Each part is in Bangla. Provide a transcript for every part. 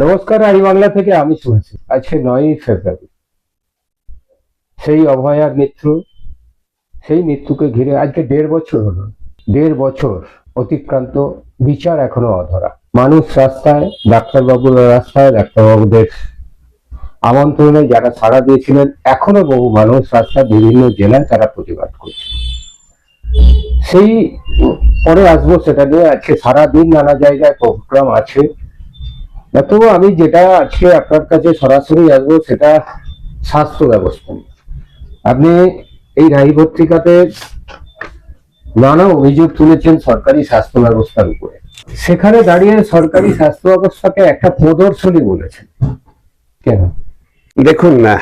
নমস্কার, আই বাংলা থেকে আমি শুনছি। আজকে 9ই ফেব্রুয়ারি, সেই অভয়ার মৃত্যু। সেই মৃত্যুকে ঘিরে আজকে 1.5 বছর হলো। 1.5 বছর অতিক্রান্ত, বিচার এখনো অধরা। মানুষ রাস্তায়, ডাক্তারবাবুরা রাস্তায়, ডাক্তারবাবুদের আমন্ত্রণে যারা সাড়া দিয়েছিলেন, এখনো বহু মানুষ রাস্তায় বিভিন্ন জেলায় তারা প্রতিবাদ করছে। সেই পরে আসবো সেটা নিয়ে। আজকে সারাদিন নানা জায়গায় প্রোগ্রাম আছে। তবু আমি যেটা আজকে আপনার কাছে সরাসরি আসবো সেটা স্বাস্থ্য ব্যবস্থা নিয়ে। আপনি এই রায় পত্রিকাতে নানা অভিযোগ তুলেছেন সরকারি স্বাস্থ্য ব্যবস্থার উপরে। সেখানে দাঁড়িয়ে সরকারি স্বাস্থ্য ব্যবস্থাকে একটা প্রদর্শনী বলেছেন কেন? দেখুন না,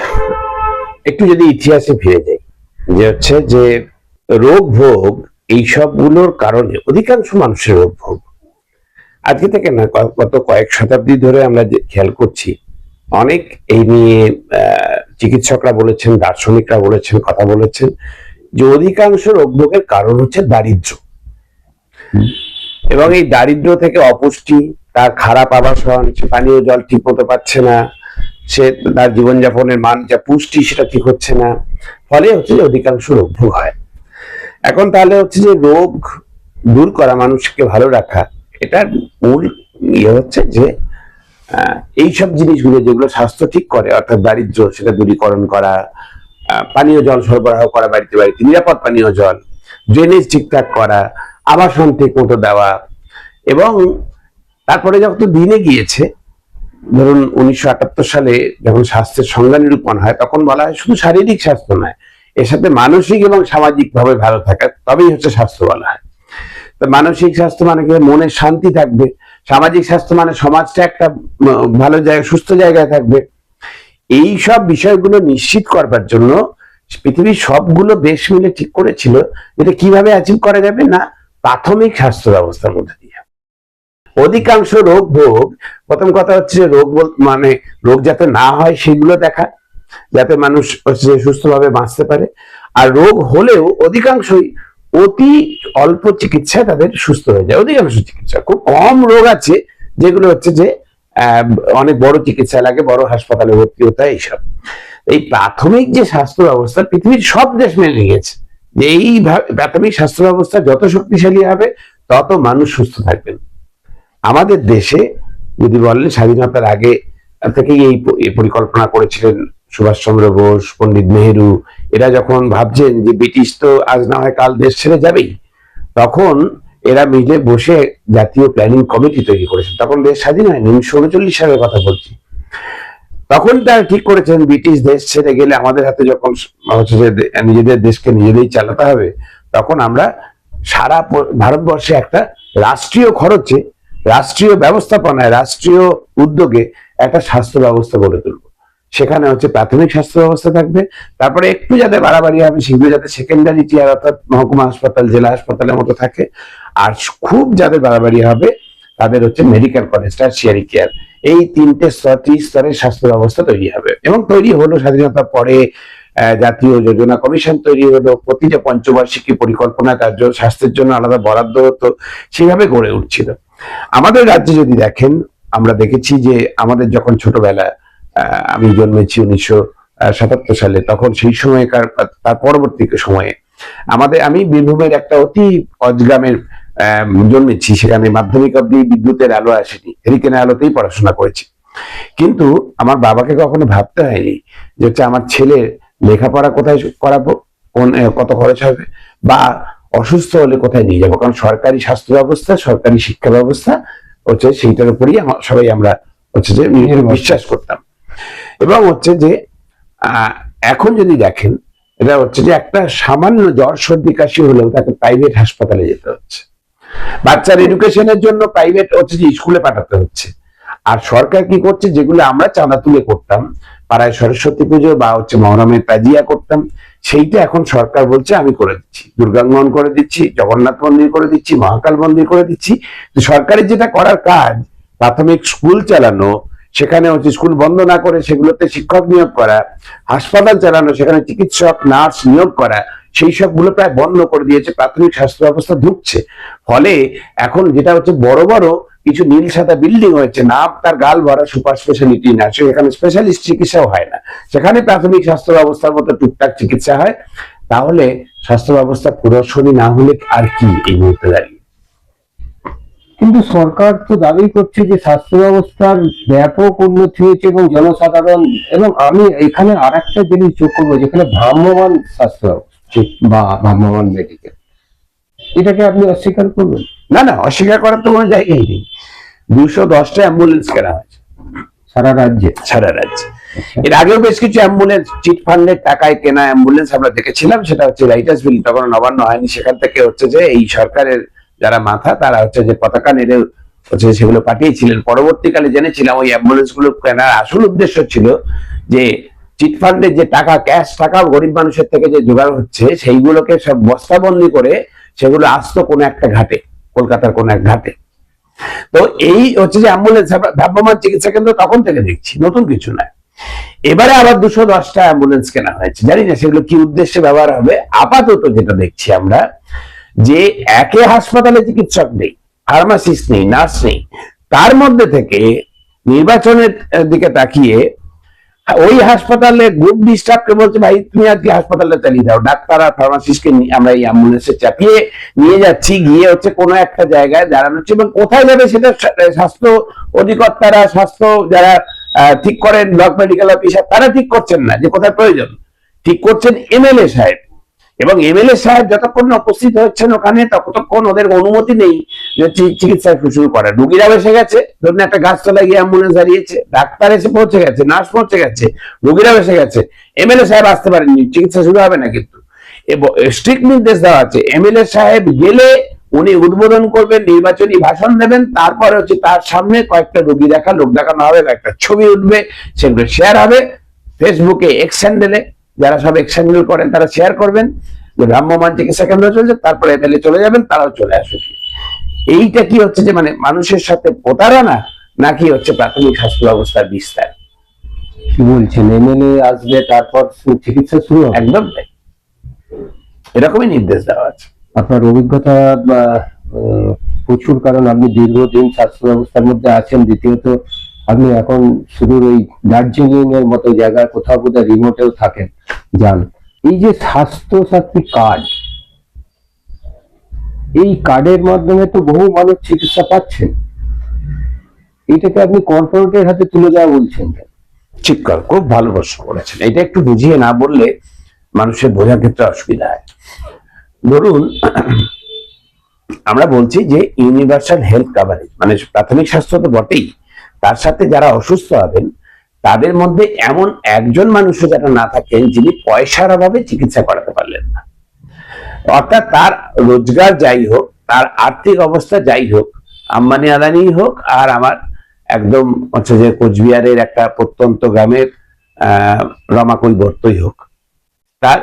একটু যদি ইতিহাসে ফিরে যাই, যে হচ্ছে যে রোগ ভোগ এই সবগুলোর কারণে অধিকাংশ মানুষের রোগ ভোগ আজকে থেকে না, গত কয়েক শতাব্দী ধরে আমরা যে খেয়াল করছি, অনেক এই নিয়ে চিকিৎসকরা বলেছেন, দার্শনিকরা বলেছেন, কথা বলেছেন যে অধিকাংশ রোগ ভোগের কারণ হচ্ছে দারিদ্র্য। এবং এই দারিদ্র্য থেকে অপুষ্টি, তার খারাপ আবাসন, সে পানীয় জল ঠিক মতো পাচ্ছে না, সে তার জীবনযাপনের মান যা পুষ্টি সেটা ঠিক হচ্ছে না, ফলে হচ্ছে যে অধিকাংশ রোগ ভোগ হয়। এখন তাহলে হচ্ছে যে রোগ দূর করা, মানুষকে ভালো রাখা, এটার মূল ইয়ে হচ্ছে যে এইসব জিনিসগুলো যেগুলো স্বাস্থ্য ঠিক করে, অর্থাৎ দারিদ্র্য সেটা দূরীকরণ করা, পানীয় জল সরবরাহ করা, বাড়িতে বাড়িতে নিরাপদ পানীয় জল, ড্রেনেজ ঠিকঠাক করা, আবাসন ঠিক মতো দেওয়া। এবং তারপরে যখন দিনে গিয়েছে, ধরুন 1978 সালে যখন স্বাস্থ্যের সংজ্ঞা নিরূপণ হয়, তখন বলা হয় শুধু শারীরিক স্বাস্থ্য নয়, এর সাথে মানসিক এবং সামাজিক ভাবে ভালো থাকা, তবেই হচ্ছে স্বাস্থ্য বলা হয়। তো মানসিক স্বাস্থ্য মানে কি, মনের শান্তি থাকবে। সামাজিক স্বাস্থ্য মানে সমাজটা একটা ভালো জায়গায়, সুস্থ জায়গায় থাকবে। এই সব বিষয়গুলো নিশ্চিত করবার জন্য পৃথিবীর সবগুলো দেশ মিলে ঠিক করেছিল এটা কিভাবে অ্যাচিভ করা যাবে, না প্রাথমিক স্বাস্থ্য ব্যবস্থার মধ্যে দিয়ে। অধিকাংশ রোগ ভোগ, প্রথম কথা হচ্ছে যে রোগ মানে রোগ যাতে না হয় সেগুলো দেখা, যাতে মানুষ সুস্থভাবে বাঁচতে পারে। আর রোগ হলেও অধিকাংশই অতি অল্প চিকিৎসায় তাদের সুস্থ হয়ে যায়। অধিকাংশ চিকিৎসা, খুব কম রোগ আছে যেগুলো হচ্ছে যে অনেক বড় চিকিৎসা লাগে, বড় হাসপাতালে ভর্তি হতে হয়। এইসব এই প্রাথমিক যে স্বাস্থ্য ব্যবস্থা পৃথিবীর সব দেশ মেনে নিয়েছে যে এই প্রাথমিক স্বাস্থ্য ব্যবস্থা যত শক্তিশালী হবে তত মানুষ সুস্থ থাকবেন। আমাদের দেশে যদি বলেন, স্বাধীনতার আগে থেকেই এই পরিকল্পনা করেছিলেন সুভাষচন্দ্র বোস, পণ্ডিত নেহেরু। এরা যখন ভাবছেন যে ব্রিটিশ তো আজ না হয় কাল দেশ ছেড়ে যাবেই, তখন এরা মিলে বসে জাতীয় প্ল্যানিং কমিটি তৈরি করেছেন। তখন দেশ স্বাধীন হয়নি, 1939 সালের কথা বলছি। তখন তারা ঠিক করেছেন ব্রিটিশ দেশ ছেড়ে গেলে আমাদের হাতে যখন হচ্ছে যে নিজেদের দেশকে নিজেদেরই চালাতে হবে, তখন আমরা সারা ভারতবর্ষে একটা রাষ্ট্রীয় খরচে, রাষ্ট্রীয় ব্যবস্থাপনায়, রাষ্ট্রীয় উদ্যোগে একটা স্বাস্থ্য ব্যবস্থা গড়ে তুলব। সেখানে হচ্ছে প্রাথমিক স্বাস্থ্য ব্যবস্থা থাকবে, তারপরে একটু যাতে বাড়াবাড়ি হবে সেগুলো যাতে সেকেন্ডারি টিয়ার, অর্থাৎ মহকুমা হাসপাতাল, জেলা হাসপাতালের মতো থাকে। আর খুব যাদের বাড়াবাড়ি হবে তাদের হচ্ছে মেডিকেল কলেজ, টারশিয়ারি কেয়ার, এই 3টে স্তর, 3 স্তরের স্বাস্থ্য ব্যবস্থা তৈরি হবে। এবং তৈরি হলো স্বাধীনতার পরে। জাতীয় যোজনা কমিশন তৈরি হলো, প্রতিটা পঞ্চবার্ষিকী পরিকল্পনা কার্য স্বাস্থ্যের জন্য আলাদা বরাদ্দ হতো, সেভাবে গড়ে উঠছিল। আমাদের রাজ্যে যদি দেখেন, আমরা দেখেছি যে আমাদের যখন ছোটবেলা, আমি জন্মেছি 1977 সালে, তখন সেই সময়কার, তার পরবর্তী সময়ে আমি বীরভূমের একটা অতি অজগ্রামের জন্মেছি। সেখানে মাধ্যমিক অব্দি বিদ্যুতের আলো আসেনি, হেরিকেনের আলোতেই পড়াশোনা করেছি। কিন্তু আমার বাবাকে কখনো ভাবতে হয়নি যে হচ্ছে আমার ছেলে লেখাপড়া কোথায় করাবো, কত খরচ হবে, বা অসুস্থ হলে কোথায় নিয়ে যাবো। কারণ সরকারি স্বাস্থ্য ব্যবস্থা, সরকারি শিক্ষা ব্যবস্থা হচ্ছে সেইটার উপরই সবাই আমরা হচ্ছে যে বিশ্বাস করতাম। এবং হচ্ছে যে এখন যদি দেখেন, এটা হচ্ছে যে একটা সামান্য জ্বর সর্দি কাশি হলেও তাকে প্রাইভেট হাসপাতালে যেতে হচ্ছে, বাচ্চার এডুকেশনের জন্য প্রাইভেট হচ্ছে যে স্কুলে পাঠাতে হচ্ছে। আর সরকার কি করছে, যেগুলো আমরা চাঁদা তুলে করতাম, পাড়ায় সরস্বতী পুজো বা হচ্ছে মহরমের তাজিয়া করতাম, সেইটা এখন সরকার বলছে আমি করে দিচ্ছি, দুর্গাঙ্গন করে দিচ্ছি, জগন্নাথ মন্দির করে দিচ্ছি, মহাকাল মন্দির করে দিচ্ছি। তো সরকারের যেটা করার কাজ, প্রাথমিক স্কুল চালানো, সেখানে হচ্ছে স্কুল বন্ধ না করে সেগুলোতে শিক্ষক নিয়োগ করা, হাসপাতাল চালানো, সেখানে চিকিৎসক নার্স নিয়োগ করা, সেই সবগুলো প্রায় বন্ধ করে দিয়েছে, প্রাথমিক স্বাস্থ্য ব্যবস্থা ঢুকছে। ফলে এখন যেটা হচ্ছে, বড় বড় কিছু নীল সাদা বিল্ডিং হয়েছে, না তার গাল ভরা সুপার স্পেশালিটি না, সেখানে স্পেশালিস্ট চিকিৎসাও হয় না, সেখানে প্রাথমিক স্বাস্থ্য ব্যবস্থার মতো টুকটাক চিকিৎসা হয়। তাহলে স্বাস্থ্য ব্যবস্থা প্রদর্শনী না হলে আর কি এই মুহূর্তে দাঁড়িয়ে? কিন্তু সরকার তো দাবি করছে যে স্বাস্থ্য ব্যবস্থার ব্যাপক উন্নতি হয়েছে এবং জনসাধারণ, এবং আমি এখানে আর একটা জিনিস যোগ করবো, যেখানে ভ্রাম্যমান স্বাস্থ্য ব্যবস্থা বা ভ্রাম্যমান মেডিকেল, এটাকে আপনি অস্বীকার করবেন? না না, অস্বীকার করার তো কোনো জায়গায় নেই। 210টা অ্যাম্বুলেন্স কেনা হয়েছে সারা রাজ্যে। সারা রাজ্যে। এর আগেও বেশ কিছু অ্যাম্বুলেন্স চিট ফান্ডের টাকায় কেনা অ্যাম্বুলেন্স আমরা দেখেছিলাম, সেটা হচ্ছে রাইটার্স বিল, তখন নবান্ন হয়নি, সেখান থেকে হচ্ছে যে এই সরকারের যারা মাথা তারা হচ্ছে যে পতাকা নেড়ে হচ্ছে সেগুলো পাঠিয়েছিলেন। পরবর্তীকালে জেনেছিলাম ওই অ্যাম্বুলেন্স গুলো কেনার আসল উদ্দেশ্য ছিল যে চিট ফান্ডের যে টাকা, ক্যাশ টাকা গরিব মানুষের থেকে যে জোগাড় হচ্ছে, সেইগুলোকে সব বস্তাবন্দি করে সেগুলো আসতো কোনো একটা ঘাটে, কলকাতার কোনো এক ঘাটে। তো এই হচ্ছে যে অ্যাম্বুলেন্স ভ্রাম্যমান চিকিৎসা কেন্দ্র তখন থেকে দেখছি, নতুন কিছু নয়। এবারে আবার 210টা অ্যাম্বুলেন্স কেনা হয়েছে, জানি না সেগুলো কি উদ্দেশ্যে ব্যবহার হবে। আপাতত যেটা দেখছি আমরা, যে একে হাসপাতালে চিকিৎসক নেই, ফার্মাসিস্ট নেই, নার্স নেই, তার মধ্যে থেকে নির্বাচনের দিকে তাকিয়ে ওই হাসপাতালে গ্রুপ ডি স্টাফকে বলছে, ভাই তুমি আজকে হাসপাতালটা চালিয়ে দাও, ডাক্তার আর ফার্মাসিস্টকে আমরা এই অ্যাম্বুলেন্সে চাপিয়ে নিয়ে যাচ্ছি, গিয়ে হচ্ছে কোনো একটা জায়গায় দাঁড়ানো হচ্ছে, এবং কোথায় যাবে সেটা স্বাস্থ্য অধিকর্তারা, স্বাস্থ্য যারা ঠিক করেন, ব্লক মেডিকেল অফিসার, তারা ঠিক করছেন না যে কোথায় প্রয়োজন, ঠিক করছেন এমএলএ সাহেব। এবং এমএলএ সাহেব যতক্ষণ না উপস্থিত হচ্ছেন ওখানে, ততক্ষণ ওদের অনুমতি নেই যে চিকিৎসা শুরু করে। রুগীরা এসে গেছে, ধরুন একটা গাছতলায় গিয়ে অ্যাম্বুলেন্স দাঁড়িয়েছে, ডাক্তার এসে পৌঁছে গেছে, নার্স পৌঁছে গেছে, রুগীরা এসে গেছে, এমএলএ সাহেব আসতে পারেননি, চিকিৎসা শুরু হবে না। কিন্তু স্ট্রিক্ট নির্দেশ দেওয়া আছে, এমএলএ সাহেব গেলে উনি উদ্বোধন করবেন, নির্বাচনী ভাষণ দেবেন, তারপরে হচ্ছে তার সামনে কয়েকটা রোগী দেখা, লোক দেখানো হবে, একটা ছবি উঠবে, সেগুলো শেয়ার হবে ফেসবুকে, এক্স হ্যান্ডেলে, যারা সব এক্স হ্যান্ডেল করেন তারা শেয়ার করবেন যে ভ্রাম্যমান চিকিৎসা কেন্দ্র চলছে, তারপরে এমএলএ চলে যাবেন, তারাও চলে আসবে। এইটা কি হচ্ছে যে মানে মানুষের সাথে প্রতারণা, নাকি হচ্ছে প্রাথমিক স্বাস্থ্য ব্যবস্থার বিস্তার? কি বলছেন, এমএলএ আসবে তারপর চিকিৎসা শুরু হবে? একদম তাই, এরকমই নির্দেশ দেওয়া আছে। আপনার অভিজ্ঞতা প্রচুর, কারণ আপনি দীর্ঘদিন স্বাস্থ্য ব্যবস্থার মধ্যে আছেন, দ্বিতীয়ত আপনি এখন শুধু ওই দার্জিলিং এর মতো জায়গায় কোথাও কোথাও রিমোটেও থাকেন, যান। এই যে স্বাস্থ্য সাথী কার্ড, এই কার্ডের মাধ্যমে তো বহু মানুষ চিকিৎসা পাচ্ছেন, এইটাকে আপনি কর্পোরেটের হাতে তুলে দেওয়া বলছেন? ঠিক, খুব ভালো প্রশ্ন করেছেন। এটা একটু বুঝিয়ে না বললে মানুষের বোঝার ক্ষেত্রে অসুবিধা হয়। ধরুন, আমরা বলছি যে ইউনিভার্সাল হেলথ কাভারেজ, মানে প্রাথমিক স্বাস্থ্য তো বটেই, তার সাথে যারা অসুস্থ হবেন তাদের মধ্যে এমন একজন মানুষও যারা না থাকেন যিনি পয়সার অভাবে চিকিৎসা করাতে পারলেন না। অর্থাৎ তার রোজগার যাই হোক, তার আর্থিক অবস্থা যাই হোক, আম্বানি আদানি হোক, আর আমার একদম হচ্ছে যে কোচবিহারের একটা প্রত্যন্ত গ্রামের রমাকই বর্তই হোক, তার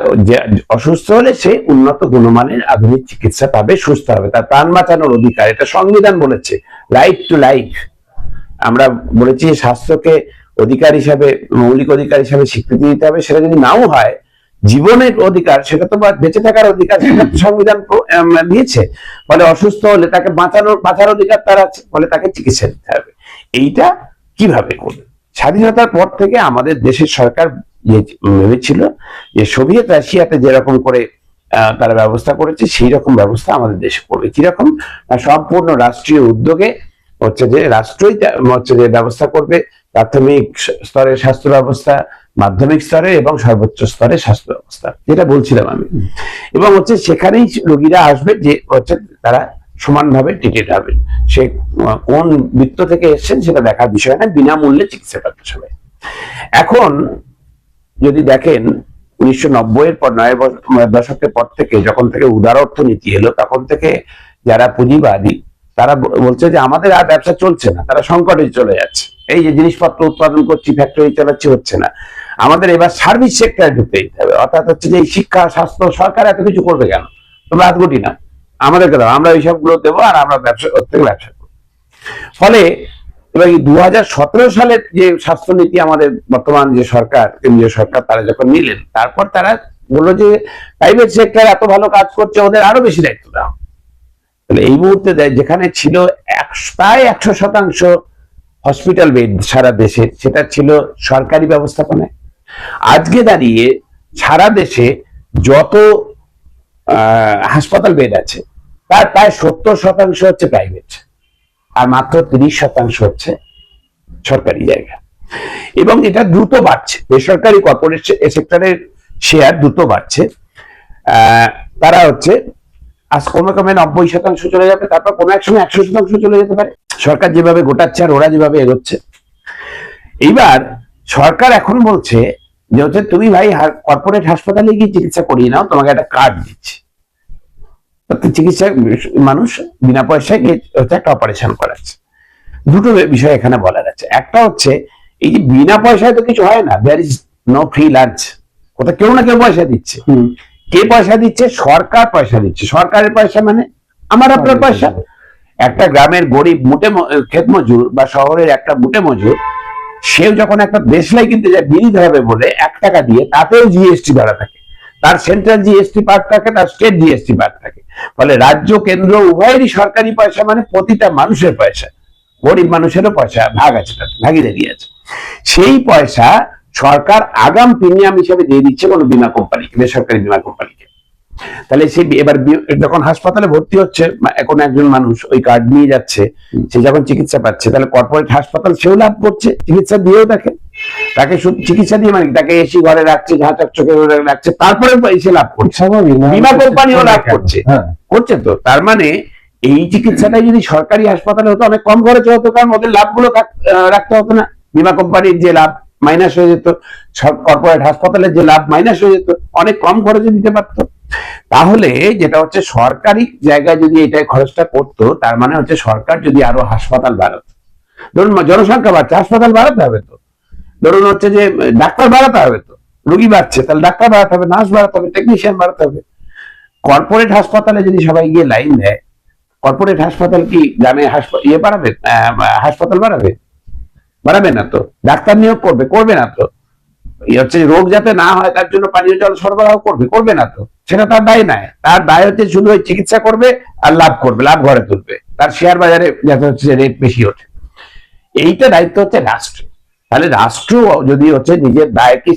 অসুস্থ হলে সে উন্নত গুণমানের আধুনিক চিকিৎসা পাবে, সুস্থ হবে, তার প্রাণ বাঁচানোর অধিকার, এটা সংবিধান বলেছে, রাইট টু লাইফ। আমরা বলেছি স্বাস্থ্যকে অধিকার হিসাবে, মৌলিক অধিকার হিসাবে স্বীকৃতি দিতে হবে। সেটা যদি নাও হয় জীবনের অধিকার, সেটা তো বেঁচে থাকার অধিকার, সেটা সংবিধান দিয়েছে। ফলে অসুস্থ হলে তাকে বাঁচার অধিকার তার আছে, ফলে তাকে চিকিৎসা দিতে হবে। এইটা কিভাবে করবে? স্বাধীনতার পর থেকে আমাদের দেশের সরকার ভেবেছিল যে সোভিয়েত রাশিয়াতে যেরকম করে তারা ব্যবস্থা করেছে, সেই রকম ব্যবস্থা আমাদের দেশে করবে। কিরকম? সম্পূর্ণ রাষ্ট্রীয় উদ্যোগে হচ্ছে যে রাষ্ট্রই হচ্ছে যে ব্যবস্থা করবে প্রাথমিক স্তরের স্বাস্থ্য ব্যবস্থা, মাধ্যমিক স্তরে এবং সর্বোচ্চ স্তরে স্বাস্থ্য ব্যবস্থা, যেটা বলছিলাম আমি। এবং হচ্ছে সেখানেই রোগীরা আসবে, যে হচ্ছে তারা সমানভাবে ট্রিটেড হবে, সে কোন বৃত্ত থেকে এসছেন সেটা দেখার বিষয় না, বিনামূল্যে চিকিৎসা পাবে সবাই। এখন যদি দেখেন 1990-এর পর, 90 দশকের পর থেকে, যখন থেকে উদার অর্থনীতি এলো, তখন থেকে যারা পুঁজিবাদী তারা বলছে যে আমাদের আর ব্যবসা চলছে না, তারা সংকটে চলে যাচ্ছে। এই যে জিনিসপত্র উৎপাদন করছি, ফ্যাক্টরি চালাচ্ছি, হচ্ছে না, আমাদের এবার সার্ভিস সেক্টরে ঢুকতে দিতে হবে। অর্থাৎ হচ্ছে যে শিক্ষা, স্বাস্থ্য, সরকার এত কিছু করবে কেন, তোমরা হাত গুটি না, আমাদেরকে দাও, আমরা এইসব গুলো দেবো, আর আমরা ব্যবসা থেকে ব্যবসা করবো। ফলে এবার 2017 সালের যে স্বাস্থ্যনীতি আমাদের বর্তমান যে সরকার, কেন্দ্রীয় সরকার, তারা যখন নিলেন, তারপর তারা বললো যে প্রাইভেট সেক্টর এত ভালো কাজ করছে, ওদের আরো বেশি দায়িত্ব দাও। তাহলে এই মুহূর্তে যেখানে ছিল প্রায় 100% হসপিটাল বেড সারা দেশে, সেটা ছিল সরকারি ব্যবস্থাপনায়। আজকে দাঁড়িয়ে সারা দেশে যত হাসপাতাল বেড আছে তার প্রায় 70% হচ্ছে প্রাইভেট, আর মাত্র 30% হচ্ছে সরকারি জায়গা। এবং এটা দ্রুত বাড়ছে, বেসরকারি কর্পোরেট সেক্টরের শেয়ার দ্রুত বাড়ছে। তারা হচ্ছে আজ কমে কমে 90% চলে যাবে, তারপর কোনো এক সময় 100% চলে যেতে পারে। সরকার যেভাবে গোটাচ্ছে আর ওরা যেভাবে এগোচ্ছে, এইবার সরকার এখন বলছে যে হচ্ছে তুমি ভাই কর্পোরেট হাসপাতালে গিয়ে চিকিৎসা করিয়ে নাও, তোমাকে একটা কার্ড দিচ্ছি, চিকিৎসা মানুষ বিনা পয়সায় হচ্ছে একটা অপারেশন করাচ্ছে। দুটো বিষয় এখানে বলার আছে। একটা হচ্ছে এই যে বিনা পয়সায় তো কিছু হয় না, there is no free lunch, কোথাও কেউ না কেউ পয়সা দিচ্ছে। কে পয়সা দিচ্ছে? সরকার পয়সা দিচ্ছে। সরকারের পয়সা মানে আমার আপনার পয়সা। একটা গ্রামের গরিব মুটে ক্ষেত মজুর বা শহরের একটা মুটে মজুর, সেও যখন একটা দেশলাই কিনতে যায় বিড়ি ধরাবে বলে 1 টাকা দিয়ে, তাতেও জিএসটি ধরা থাকে, তার সেন্ট্রাল জিএসটি পার্ট থাকে, তার স্টেট জিএসটি পার্ট থাকে। ফলে রাজ্য কেন্দ্র উভয়েরই সরকারি পয়সা, মানে প্রতিটা মানুষের পয়সা, গরিব মানুষেরও পয়সা ভাগ আছে, তাতে ভাগিদারি আছে। সেই পয়সা সরকার আগাম প্রিমিয়াম হিসেবে দিয়ে দিচ্ছে কোনো বীমা কোম্পানিকে, বেসরকারি বীমা কোম্পানিকে। তাহলে সে এবার যখন হাসপাতালে ভর্তি হচ্ছে, এখন একজন মানুষ ওই কার্ড নিয়ে যাচ্ছে, সে যখন চিকিৎসা পাচ্ছে, তাহলে কর্পোরেট হাসপাতাল সেও লাভ করছে, চিকিৎসা দিয়েও তাকে চিকিৎসা দিয়ে, মানে তাকে এসি ঘরে রাখছে, ঝাঁচাক চোখে রাখছে, তারপরে এসে লাভ করছে, বীমা কোম্পানিও লাভ করছে। করছে তো, তার মানে এই চিকিৎসাটা যদি সরকারি হাসপাতালে হতো অনেক কম খরচে হতো, কারণ ওদের লাভগুলো রাখতে হতো না। বীমা কোম্পানির যে লাভ মাইনাস হয়ে যেত, কর্পোরেট হাসপাতালের যে লাভ মাইনাস হয়ে যেত, অনেক কম খরচে দিতে পারতো। তাহলে যেটা হচ্ছে সরকারি জায়গায় যদি এটাই খরচটা করতো, তার মানে হচ্ছে সরকার যদি আরো হাসপাতাল বাড়াতো, ধরুন জনসংখ্যা বাড়ছে, হাসপাতাল বাড়াতে হবে তো। ধরুন হচ্ছে যে ডাক্তার বাড়াতে হবে তো, রোগী বাড়ছে, তাহলে ডাক্তার বাড়াতে হবে, নার্স বাড়াতে হবে, টেকনিশিয়ান বাড়াতে হবে। কর্পোরেট হাসপাতালে যদি সবাই গিয়ে লাইন দেয়, কর্পোরেট হাসপাতাল কি গ্রামে বাড়াবে? হাসপাতাল বাড়াবে? বাড়াবে না তো। ডাক্তার নিয়োগ করবে না তো। হচ্ছে রোগ যাতে না হয় তার জন্য পানীয় জল সরবরাহ করবে না তো। সেটা তার দায় নয়, তার দায় হচ্ছে শুধু ওই চিকিৎসা করবে আর লাভ করবে, লাভ ঘরে তুলবে, তার শেয়ার বাজারে যাতে হচ্ছে রেট বেশি ওঠে। এইটা দায়িত্ব হচ্ছে রাষ্ট্র। তাহলে রাষ্ট্র যদি হচ্ছে নিজের দায়কে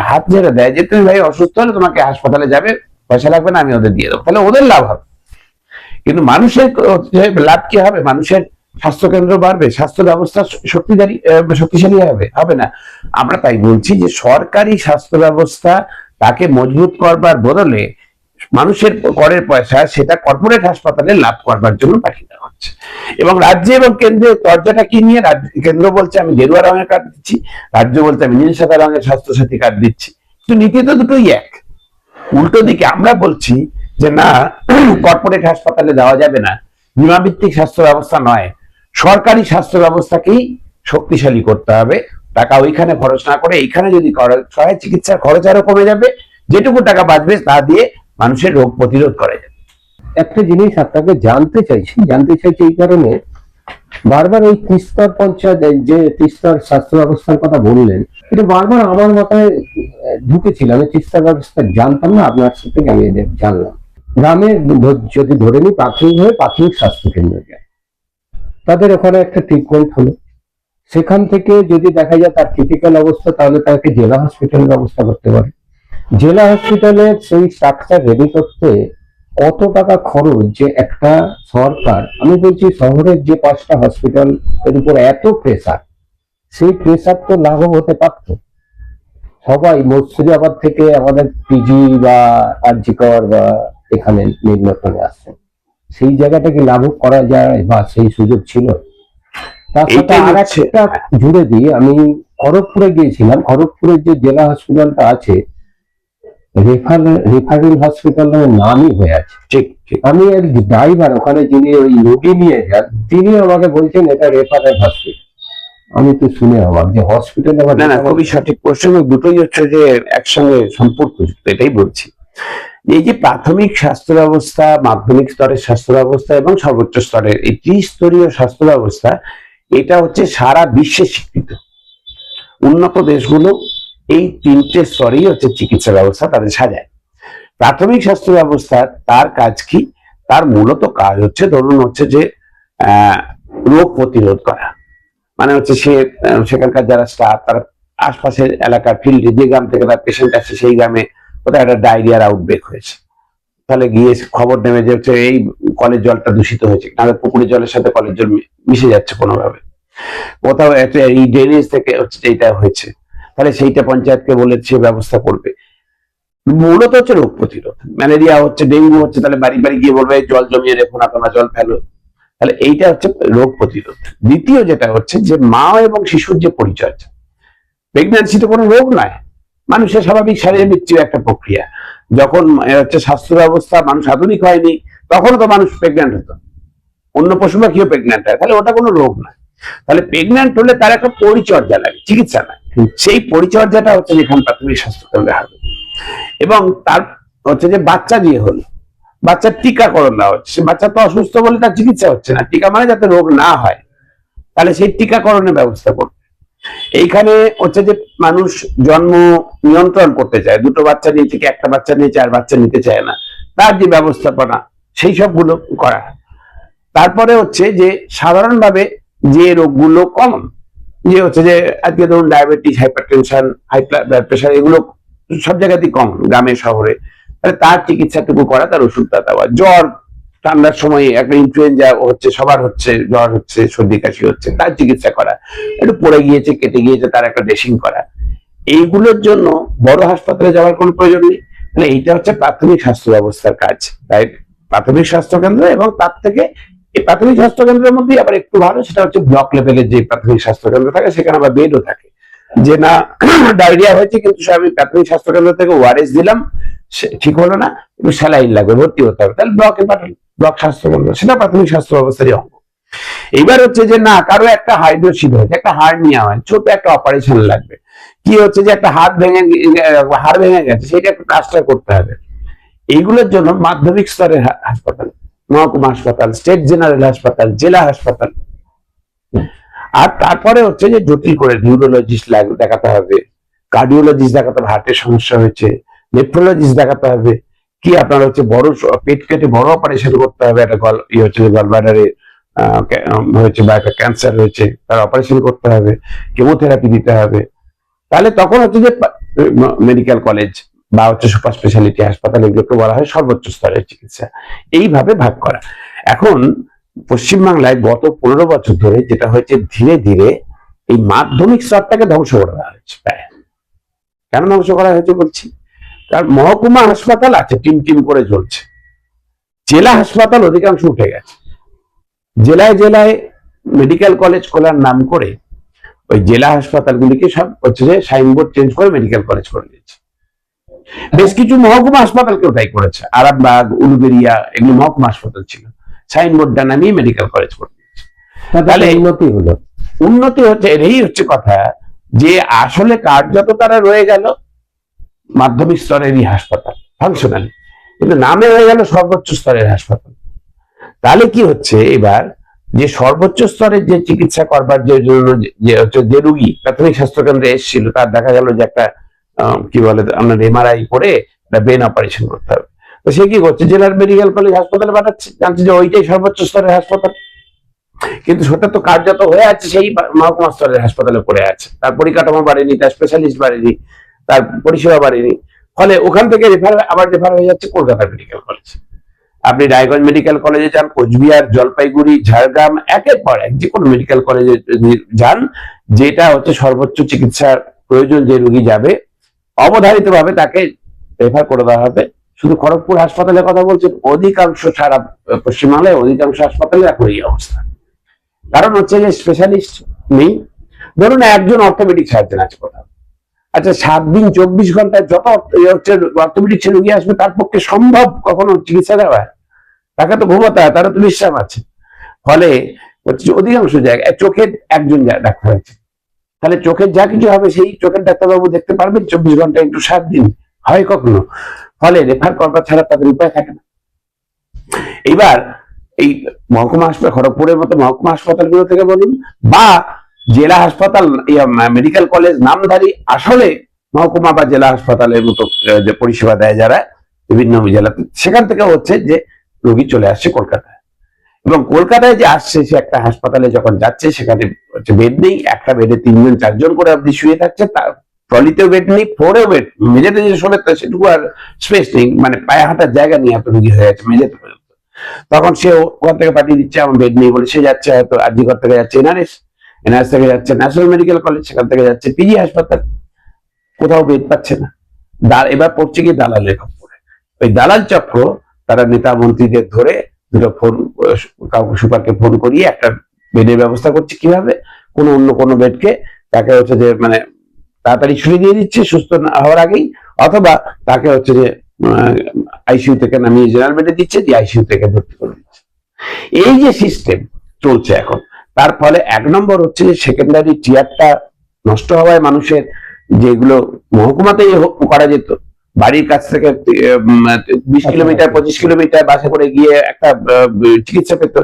হাত ঝেড়ে দেয় যে তুমি ভাই অসুস্থ হলে তোমাকে হাসপাতালে যাবে, পয়সা লাগবে না, আমি ওদের দিয়ে দেবো, তাহলে ওদের লাভ হবে। কিন্তু মানুষের লাভ কি হবে? মানুষের স্বাস্থ্য কেন্দ্র বাড়বে, স্বাস্থ্য ব্যবস্থা শক্তিশালী হবে না। আমরা তাই বলছি যে সরকারি স্বাস্থ্য ব্যবস্থা তাকে মজবুত করবার বদলে মানুষের করের পয়সা সেটা কর্পোরেট হাসপাতালে লাভ করবার জন্য পাঠিয়ে দেওয়া হচ্ছে। এবং রাজ্য এবং কেন্দ্রের দরজাটা কি নিয়ে? কেন্দ্র বলছে আমি গেরুয়া রঙের কার্ড দিচ্ছি, রাজ্য বলছে আমি নীল সাদা রঙের স্বাস্থ্যসাথী কার্ড দিচ্ছি, কিন্তু নীতি তো দুটোই এক। উল্টো দিকে আমরা বলছি যে না, কর্পোরেট হাসপাতালে দেওয়া যাবে না, বীমা ভিত্তিক স্বাস্থ্য ব্যবস্থা নয়, সরকারি স্বাস্থ্য ব্যবস্থাকেই শক্তিশালী করতে হবে। টাকা ওইখানে খরচ না করে এইখানে যদি খরচ হয়, চিকিৎসার খরচ আরো কমে যাবে, যেটুকু টাকা বাঁচবে তা দিয়ে মানুষের রোগ প্রতিরোধ করা যাবে। একটা জিনিস আপনাকে জানতে চাইছি এই কারণে, বারবার ওই তিস্তর পঞ্চায়েত, যে তিস্তর স্বাস্থ্য ব্যবস্থার কথা বললেন, এটা বারবার আমার মাথায় ঢুকেছিল। আমি তিস্তর ব্যবস্থা জানতাম না, আপনার থেকে আমি জানলাম। গ্রামে যদি ধরে নিই প্রাথমিক স্বাস্থ্য কেন্দ্র যায়, তাদের ওখানে একটা ট্রিটমেন্ট হলো, সেখান থেকে যদি দেখা যায় তার ক্রিটিক্যাল অবস্থা, তাহলে তাকে জেলা হসপিটালের ব্যবস্থা করতে পারে। জেলা হসপিটালের সেই স্ট্রাকচার রেডি করতে কত টাকা খরচ, যে একটা সরকার, আমি বলছি শহরের যে 5টা হসপিটাল এর উপর এত প্রেসার, সেই প্রেসার তো লাঘব হতে পারত। সবাই মুর্শিদাবাদ থেকে আমাদের পিজি বা আরজিকর বা এখানে নির্বাচনে আসছে, সেই জায়গাটা কি লাঘব করা যায় বা সেই সুযোগ ছিল? তার সাথে আর একটা জুড়ে দিই, আমি খড়গপুরে গিয়েছিলাম। খড়গপুরের যে জেলা হসপিটালটা আছে, রেফারেল হসপিটাল নামই হয়ে আছে। ঠিক, আমি এক ড্রাইভার ওখানে যিনি ওই রোগী নিয়ে যান, তিনি আমাকে বলছেন এটা রেফারেল হসপিটাল। আমি তো শুনে অবাক যে হসপিটাল। না, খুবই সঠিক প্রশ্ন। দুটোই হচ্ছে যে একসঙ্গে সম্পর্কযুক্ত, এটাই বলছি। এই যে প্রাথমিক স্বাস্থ্য ব্যবস্থা, মাধ্যমিক স্তরের স্বাস্থ্য ব্যবস্থা এবং সর্বোচ্চ স্তরের এই ত্রিস্তরীয় স্বাস্থ্য ব্যবস্থা, এটা হচ্ছে সারা বিশ্বে স্বীকৃত। উন্নত দেশগুলো এই 3টে স্তরেই হচ্ছে চিকিৎসা ব্যবস্থা তাদের সাজায়। প্রাথমিক স্বাস্থ্য ব্যবস্থা তার কাজ কি? তার মূলত কাজ হচ্ছে, ধরুন হচ্ছে যে রোগ প্রতিরোধ করা, মানে হচ্ছে সেখানকার যারা স্টাফ, তারা আশপাশের এলাকার ফিল্ডে, যে গ্রাম থেকে তার পেশেন্ট আসছে সেই গ্রামে কোথাও একটা ডায়রিয়ার আউটব্রেক হয়েছে, তাহলে গিয়ে খবর নেবে যে হচ্ছে এই কলের জলটা দূষিত হয়েছে, নাহলে পুকুরের জলের সাথে কলের জল মিশে যাচ্ছে কোনোভাবে, কোথাও একটা এই ড্রেনেজ থেকে হচ্ছে এইটা হয়েছে, তাহলে সেইটা পঞ্চায়েতকে বলে সে ব্যবস্থা করবে। মূলত হচ্ছে রোগ প্রতিরোধ। ম্যালেরিয়া হচ্ছে, ডেঙ্গু হচ্ছে, তাহলে বাড়ি বাড়ি গিয়ে বলবে জল জমিয়ে রেখো না, তোমরা জল ফেলো। তাহলে এইটা হচ্ছে রোগ প্রতিরোধ। দ্বিতীয় যেটা হচ্ছে যে মা এবং শিশুর যে পরিচর্যা। প্রেগন্যান্সি তো কোনো রোগ নয়, মানুষের স্বাভাবিক শারীরিক মৃত্যুর একটা প্রক্রিয়া। যখন হচ্ছে স্বাস্থ্য ব্যবস্থা মানুষ আধুনিক হয়নি, তখন তো মানুষ প্রেগন্যান্ট হতো, অন্য পশু পাখিও প্রেগন্যান্ট হয়, তাহলে ওটা কোনো রোগ নয়। তাহলে প্রেগন্যান্ট হলে তার একটা পরিচর্যা লাগে, চিকিৎসা নয়। সেই পরিচর্যাটা হচ্ছে যেখানে প্রাথমিক স্বাস্থ্য কেন্দ্রে হবে। এবং তার হচ্ছে যে বাচ্চা দিয়ে হলো, বাচ্চার টিকাকরণ দেওয়া হচ্ছে, সে বাচ্চা তো অসুস্থ বলে তার চিকিৎসা হচ্ছে না, টিকা মানে যাতে রোগ না হয়, তাহলে সেই টিকাকরণের ব্যবস্থা করবে। এইখানে হচ্ছে যে মানুষ জন্ম নিয়ন্ত্রণ করতে চায়, দুটো বাচ্চা নিয়ে থেকে একটা বাচ্চা নিয়ে 4 বাচ্চা নিতে চায় না, তার যে ব্যবস্থাপনা সেই সবগুলো করা। তারপরে হচ্ছে যে সাধারণভাবে যে রোগগুলো কমন, যে হচ্ছে যে আজকে ধরুন diabetes, hypertension, high blood pressure, এগুলো সব জায়গাতেই কমন, গ্রামে শহরে, তাহলে তার চিকিৎসাটুকু করা, তার ওষুধটা দেওয়া। জ্বর, ঠান্ডার সময় একটা ইনফ্লুয়েঞ্জা হচ্ছে, সবার হচ্ছে, জ্বর হচ্ছে, সর্দি কাশি হচ্ছে, তার চিকিৎসা করা। একটু পড়ে গিয়েছে, কেটে গিয়েছে, তার একটা ড্রেসিং করা। এইগুলোর জন্য বড় হাসপাতালে যাওয়ার কোনো প্রয়োজন নেই। মানে এইটা হচ্ছে প্রাথমিক স্বাস্থ্য ব্যবস্থার কাজ, তাই প্রাথমিক স্বাস্থ্য কেন্দ্র। এবং তার থেকে এই প্রাথমিক স্বাস্থ্য কেন্দ্রের মধ্যে আবার একটু ভালো, সেটা হচ্ছে ব্লক লেভেলের যে প্রাথমিক স্বাস্থ্য কেন্দ্র থাকে, সেখানে আবার বেডও থাকে। যে না ডায়রিয়া হয়েছে, কিন্তু আমি প্রাথমিক স্বাস্থ্য কেন্দ্র থেকে ওআরএস দিলাম, ঠিক হলো না, একটু স্যালাইন লাগবে, ভর্তি হতে হবে, তাহলে ব্লকে পাঠান, ব্লক স্বাস্থ্য কেন্দ্র, সেটা প্রাথমিক স্বাস্থ্য ব্যবস্থারই অঙ্গ। এইবার হচ্ছে যে না, কারো একটা হাইড্রোসিল হয়েছে, একটা হাড় নিয়ে হয়, ছোট একটা অপারেশন লাগবে, কি হচ্ছে যে একটা হাড় ভেঙে গেছে, সেটা একটু প্লাস্টার করতে হবে। এইগুলোর জন্য মাধ্যমিক স্তরের হাসপাতাল, মহকুমা হাসপাতাল, স্টেট জেনারেল হাসপাতাল, জেলা হাসপাতাল। আর তারপরে হচ্ছে যে জটিল করে নিউরোলজিস্ট দেখাতে হবে, কার্ডিওলজিস্ট দেখাতে হবে, হার্টের সমস্যা হয়েছে, নেফ্রোলজিস্ট দেখাতে হবে, কি আপনার হচ্ছে বড় পেট কেটে বড় অপারেশন করতে হবে, একটা গলব্লাডারে হয়েছে বা একটা ক্যান্সার হয়েছে, তার অপারেশন করতে হবে, কেমোথেরাপি দিতে হবে। তাহলে তখন হচ্ছে যে মেডিকেল কলেজ বা হচ্ছে সুপার স্পেশালিটি হাসপাতাল, এগুলোকে বলা হয় সর্বোচ্চ স্তরের চিকিৎসা। এইভাবে ভাগ করা। এখন পশ্চিমবাংলায় গত 15 বছর ধরে যেটা হয়েছে, ধীরে ধীরে এই মাধ্যমিক স্তরটাকে ধ্বংস করা হয়েছে। প্রায় কেন ধ্বংস করা হয়েছে বলছি, কারণ মহকুমা হাসপাতাল আছে, টিম টিম করে চলছে, জেলা হাসপাতাল অধিকাংশ উঠে গেছে। জেলায় জেলায় মেডিকেল কলেজ খোলার নাম করে ওই জেলা হাসপাতালগুলিকে সব হচ্ছে যে সাইনবোর্ড চেঞ্জ করে মেডিকেল কলেজ করে দিয়েছে। বেশ কিছু মহকুমা হাসপাতালকেও তাই করেছে, আরামবাগ, উলুবেড়িয়া, এগুলো মহকুমা হাসপাতাল ছিল, সাইনবোর্ডটা নামিয়ে মেডিকেল কলেজ করে দিয়েছে। তাহলে উন্নতি হলো, উন্নতি হচ্ছে, এই হচ্ছে কথা, যে আসলে কার্যত তারা রয়ে গেল মাধ্যমিক স্তরেরই হাসপাতাল ফাংশনালি, কিন্তু নামে হয়ে গেল সর্বোচ্চ স্তরের হাসপাতাল। তাহলে কি হচ্ছে, এবার যে সর্বোচ্চ স্তরের যে চিকিৎসা করবার জন্য যে রুগী প্রাথমিক স্বাস্থ্য কেন্দ্রে এসেছিল, তার দেখা গেল যে একটা কি বলে আপনার এমআরআই করে একটা ব্রেন অপারেশন করতে হবে, তো সে কি করছে, জেলার মেডিকেল কলেজ হাসপাতালে পাঠাচ্ছে, জানছে যে ওইটাই সর্বোচ্চ স্তরের হাসপাতাল, কিন্তু সেটা তো কার্যত হয়ে আছে সেই মহকুমা স্তরের হাসপাতালে পড়ে আছে, তার পরিকাঠামো বাড়েনি, তার স্পেশালিস্ট বাড়েনি, তার পরিষেবা বাড়েনি। ফলে ওখান থেকে রেফার হয়ে যাচ্ছে কলকাতা মেডিকেল কলেজ। আপনি রায়গঞ্জ মেডিকেল কলেজে যান, কোচবিহার, জলপাইগুড়ি, ঝাড়গ্রাম, একের পর এক যে কোনো মেডিকেল কলেজে যান, যেটা হচ্ছে সর্বোচ্চ চিকিৎসার প্রয়োজন যে রোগী যাবে, অবধারিত ভাবে তাকে রেফার করে দেওয়া হবে। শুধু খড়গপুর হাসপাতালের কথা বলছেন, অধিকাংশ সারা পশ্চিমবাংলায় অধিকাংশ হাসপাতালে এখন এই অবস্থা। কারণ হচ্ছে যে স্পেশালিস্ট নেই। ধরুন একজন অর্থোপেডিক সার্জন আছে কোথাও, আচ্ছা 7 দিন 24 ঘন্টায় যত হচ্ছে অর্থোপেডিক রোগী আসবে, তার পক্ষে সম্ভব কখনো চিকিৎসা দেওয়া? তাকে তো ঘুমাতে হয়, তারা তো বিশ্রাম আছে। ফলে হচ্ছে অধিকাংশ জায়গায় চোখের একজন ডাক্তার আছে, তাহলে চোখের যা কিছু হবে সেই চোখের ডাক্তারবাবু দেখতে পারবেন 24 ঘন্টা একটু 7 দিন হয় কখনো? ফলে রেফার করবার ছাড়া তাদের উপায় থাকে না। এইবার এই মহকুমা হাসপাতাল, খড়গপুরের মতো মহকুমা হাসপাতালগুলো থেকে বলুন, বা জেলা হাসপাতাল, মেডিকেল কলেজ নামধারী আসলে মহকুমা বা জেলা হাসপাতালের মতো যে পরিষেবা দেয় যারা, বিভিন্ন জেলাতে, সেখান থেকে হচ্ছে যে রোগী চলে আসছে কলকাতায়, এবং কলকাতায় যে আসছে সে একটা হাসপাতালে যখন যাচ্ছে সেখানে হচ্ছে বেড নেই, একটা বেডে 3 জন 4 জন করে আপনি শুয়ে থাকছে, তার ট্রলিতেও বেড নেই, ফ্লোরেও বেড, মেঝেতে যে শোবে সেটুকু আর স্পেস নেই, মানে পায়ে হাঁটার জায়গা নিয়ে এত রোগী হয়ে যাচ্ছে মেঝেতে পর্যন্ত। তখন সে ওখান থেকে পাঠিয়ে দিচ্ছে, আমার বেড নেই বলে সে যাচ্ছে হয়তো আরজিকর থেকে যাচ্ছে এনআরএস, এনআরএস থেকে যাচ্ছে ন্যাশনাল মেডিকেল কলেজ, সেখান থেকে যাচ্ছে পিজি হাসপাতাল, কোথাও বেড পাচ্ছে না। এবার পড়ছে কি দালালের খপ্পরে। ওই দালাল চক্র তারা নেতা মন্ত্রীদের ধরে দুটো ফোন, কাউকে সুপারকে ফোন করিয়ে একটা বেডের ব্যবস্থা করছে, কিভাবে অন্য কোনো বেডকে তাকে হচ্ছে যে মানে তাড়াতাড়ি ছুটি দিয়ে দিচ্ছে সুস্থ না হওয়ার আগেই, অথবা তাকে হচ্ছে যে আইসিইউ থেকে নামিয়ে জেনারেল বেডে দিচ্ছে, যে আইসিইউ থেকে ভর্তি করে দিচ্ছে। এই যে সিস্টেম চলছে এখন, তার ফলে 1 নম্বর হচ্ছে যে সেকেন্ডারি টিয়ারটা নষ্ট হওয়ায় মানুষের, যেগুলো মহকুমাতেই করা যেত, বাড়ির কাছ থেকে 20 কিলোমিটার 25 কিলোমিটার বাসে করে গিয়ে একটা চিকিৎসা পেত,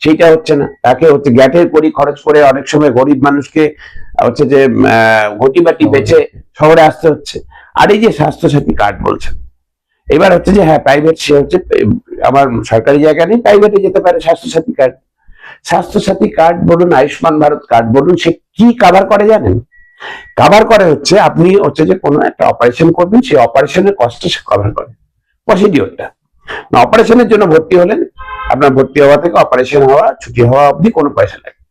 সেইটা হচ্ছে না। তাকে হচ্ছে গ্যাটের করি খরচ করে অনেক সময় গরিব মানুষকে হচ্ছে যে ঘটি বাটি বেচে শহরে আসতে হচ্ছে। আর এই যে স্বাস্থ্যসাথী কার্ড বলছেন, এবার হচ্ছে যে হ্যাঁ প্রাইভেট, সে হচ্ছে আমার সরকারি জায়গা নেই, প্রাইভেটে যেতে পারে স্বাস্থ্যসাথী কার্ড। স্বাস্থ্যসাথী কার্ড বলুন, আয়ুষ্মান ভারত কার্ড বলুন, সে কি কভার করে জানেন? কভার করে হচ্ছে আপনি হচ্ছে যে কোনো একটা অপারেশন করবেন, সেই অপারেশনের কস্টটা সে কভার করে, প্রসিডিওরটা। অপারেশনের জন্য ভর্তি হলেন, আপনার ভর্তি হওয়া থেকে অপারেশন হওয়া, ছুটি হওয়া অবধি কোনো পয়সা লাগে।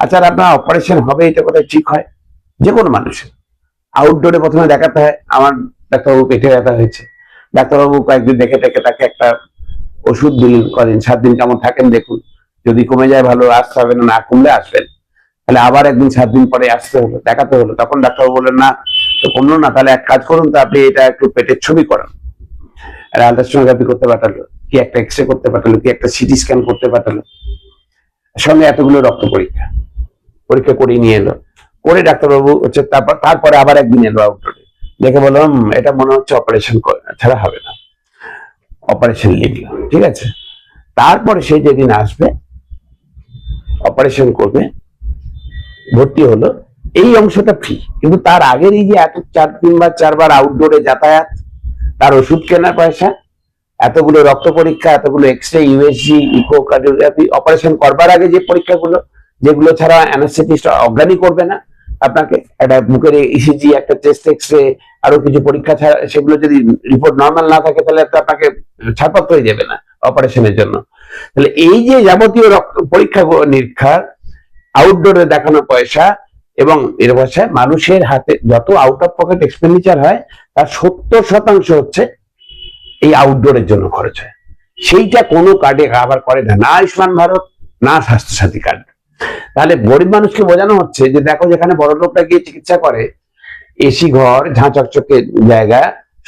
আচ্ছা, আর আপনার অপারেশন হবে এটা কোথায় ঠিক হয়? যে কোনো মানুষের আউটডোরে প্রথমে দেখাতে হয়, আমার ডাক্তারবাবু পেটে ব্যথা হয়েছে, ডাক্তারবাবু কয়েকদিন দেখে টেকে তাকে একটা ওষুধ দিলেন, কদিন 7 দিন কেমন থাকেন দেখুন, যদি কমে যায় ভালো, আসতে হবে, না কমলে আসবেন। তাহলে আবার একদিন 7 দিন পরে আসতে হলো, দেখাতে হলো, তখন ডাক্তারবাবু বললেন না তো কমলো না, তাহলে এক কাজ করুন তো, আপনি এটা একটু পেটের ছবি করান। আলট্রাসোনোগ্রাফি করতে পাঠালো, কি একটা এক্সরে করতে পাঠালো, কি একটা সিটি স্ক্যান করতে পাঠালো, সঙ্গে এতগুলো রক্ত পরীক্ষা পরীক্ষা করে নিয়ে এলো, করে ডাক্তারবাবু হচ্ছে তারপরে আবার একদিন এলো আউটডোরে, দেখে বললাম এটা মনে হচ্ছে অপারেশন ছাড়া হবে না, অপারেশন লিখলো, ঠিক আছে। তারপরে সে যেদিন আসবে অপারেশন করবে, ভর্তি হলো, এই অংশটা ফ্রি, কিন্তু তার আগের এই যে এত 3 বার 4 বার আউটডোরে যাতায়াত, তার ওষুধ কেনার পয়সা, এতগুলো রক্ত পরীক্ষা, এতগুলো এক্সরে, ইউএসজি, ইকোকার্ডিওগ্রাফি, অপারেশন করবার আগে যে পরীক্ষাগুলো, যেগুলো ছাড়া অ্যানাস্থেটিস্ট অজ্ঞানী করবে না আপনাকে, একটা বুকের ইসিজি, একটা চেস্ট এক্সরে, আরো কিছু পরীক্ষা ছাড়া, সেগুলো যদি রিপোর্ট নর্মাল না থাকে তাহলে তো আপনাকে ছাড়পত্রই দেবে না অপারেশনের জন্য। তাহলে এই যে যাবতীয় রক্ত পরীক্ষা নিরীক্ষার, আউটডোরে দেখানো পয়সা, এবং এর ভাষায় মানুষের হাতে যত আউট অফ পকেট এক্সপেন্ডিচার হয় তার 70% হচ্ছে এই আউটডোরের জন্য খরচ হয়। সেইটা কোনো কার্ডে কভার করে না, না আয়ুষ্মান ভারত, না স্বাস্থ্যসাথী কার্ড। তাহলে গরিব মানুষকে বোঝানো হচ্ছে যে দেখো, যেখানে বড় লোকটা গিয়ে চিকিৎসা করে, এসি ঘর, ঝাঁ চকচকে জায়গা,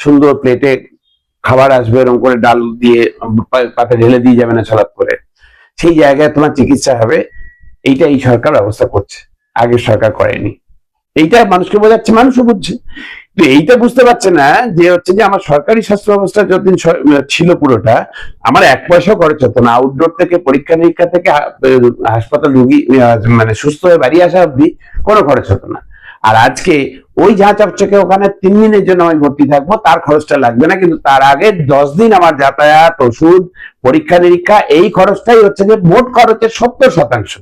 সুন্দর প্লেটে খাবার আসবে, এরকম করে ডাল দিয়ে পাতে ঢেলে দিয়ে যাবে না ছলাপ করে, সেই জায়গায় তোমার চিকিৎসা হবে, এইটা এই সরকার ব্যবস্থা করছে, আগের সরকার করেনি। এইটা মানুষকে বোঝাচ্ছে, মানুষও বুঝছে, তো এইটা বুঝতে পারছে না যে হচ্ছে যে আমার সরকারি স্বাস্থ্য ব্যবস্থা যতদিন ছিল পুরোটা, আমার 1 পয়সাও খরচ হতো না, আউটডোর থেকে পরীক্ষা নিরীক্ষা থেকে হাসপাতাল রুগী মানে সুস্থ হয়ে বাড়ি আসা অব্দি কোনো খরচ হতো না। আর আজকে ওই ঝাঁ চকচকে ওখানে 3 দিনের জন্য আমি ভর্তি থাকবো, তার খরচটা লাগবে না, কিন্তু তার আগে 10 দিন আমার যাতায়াত, ওষুধ, পরীক্ষা নিরীক্ষা, এই খরচটাই হচ্ছে যে মোট খরচের 70%।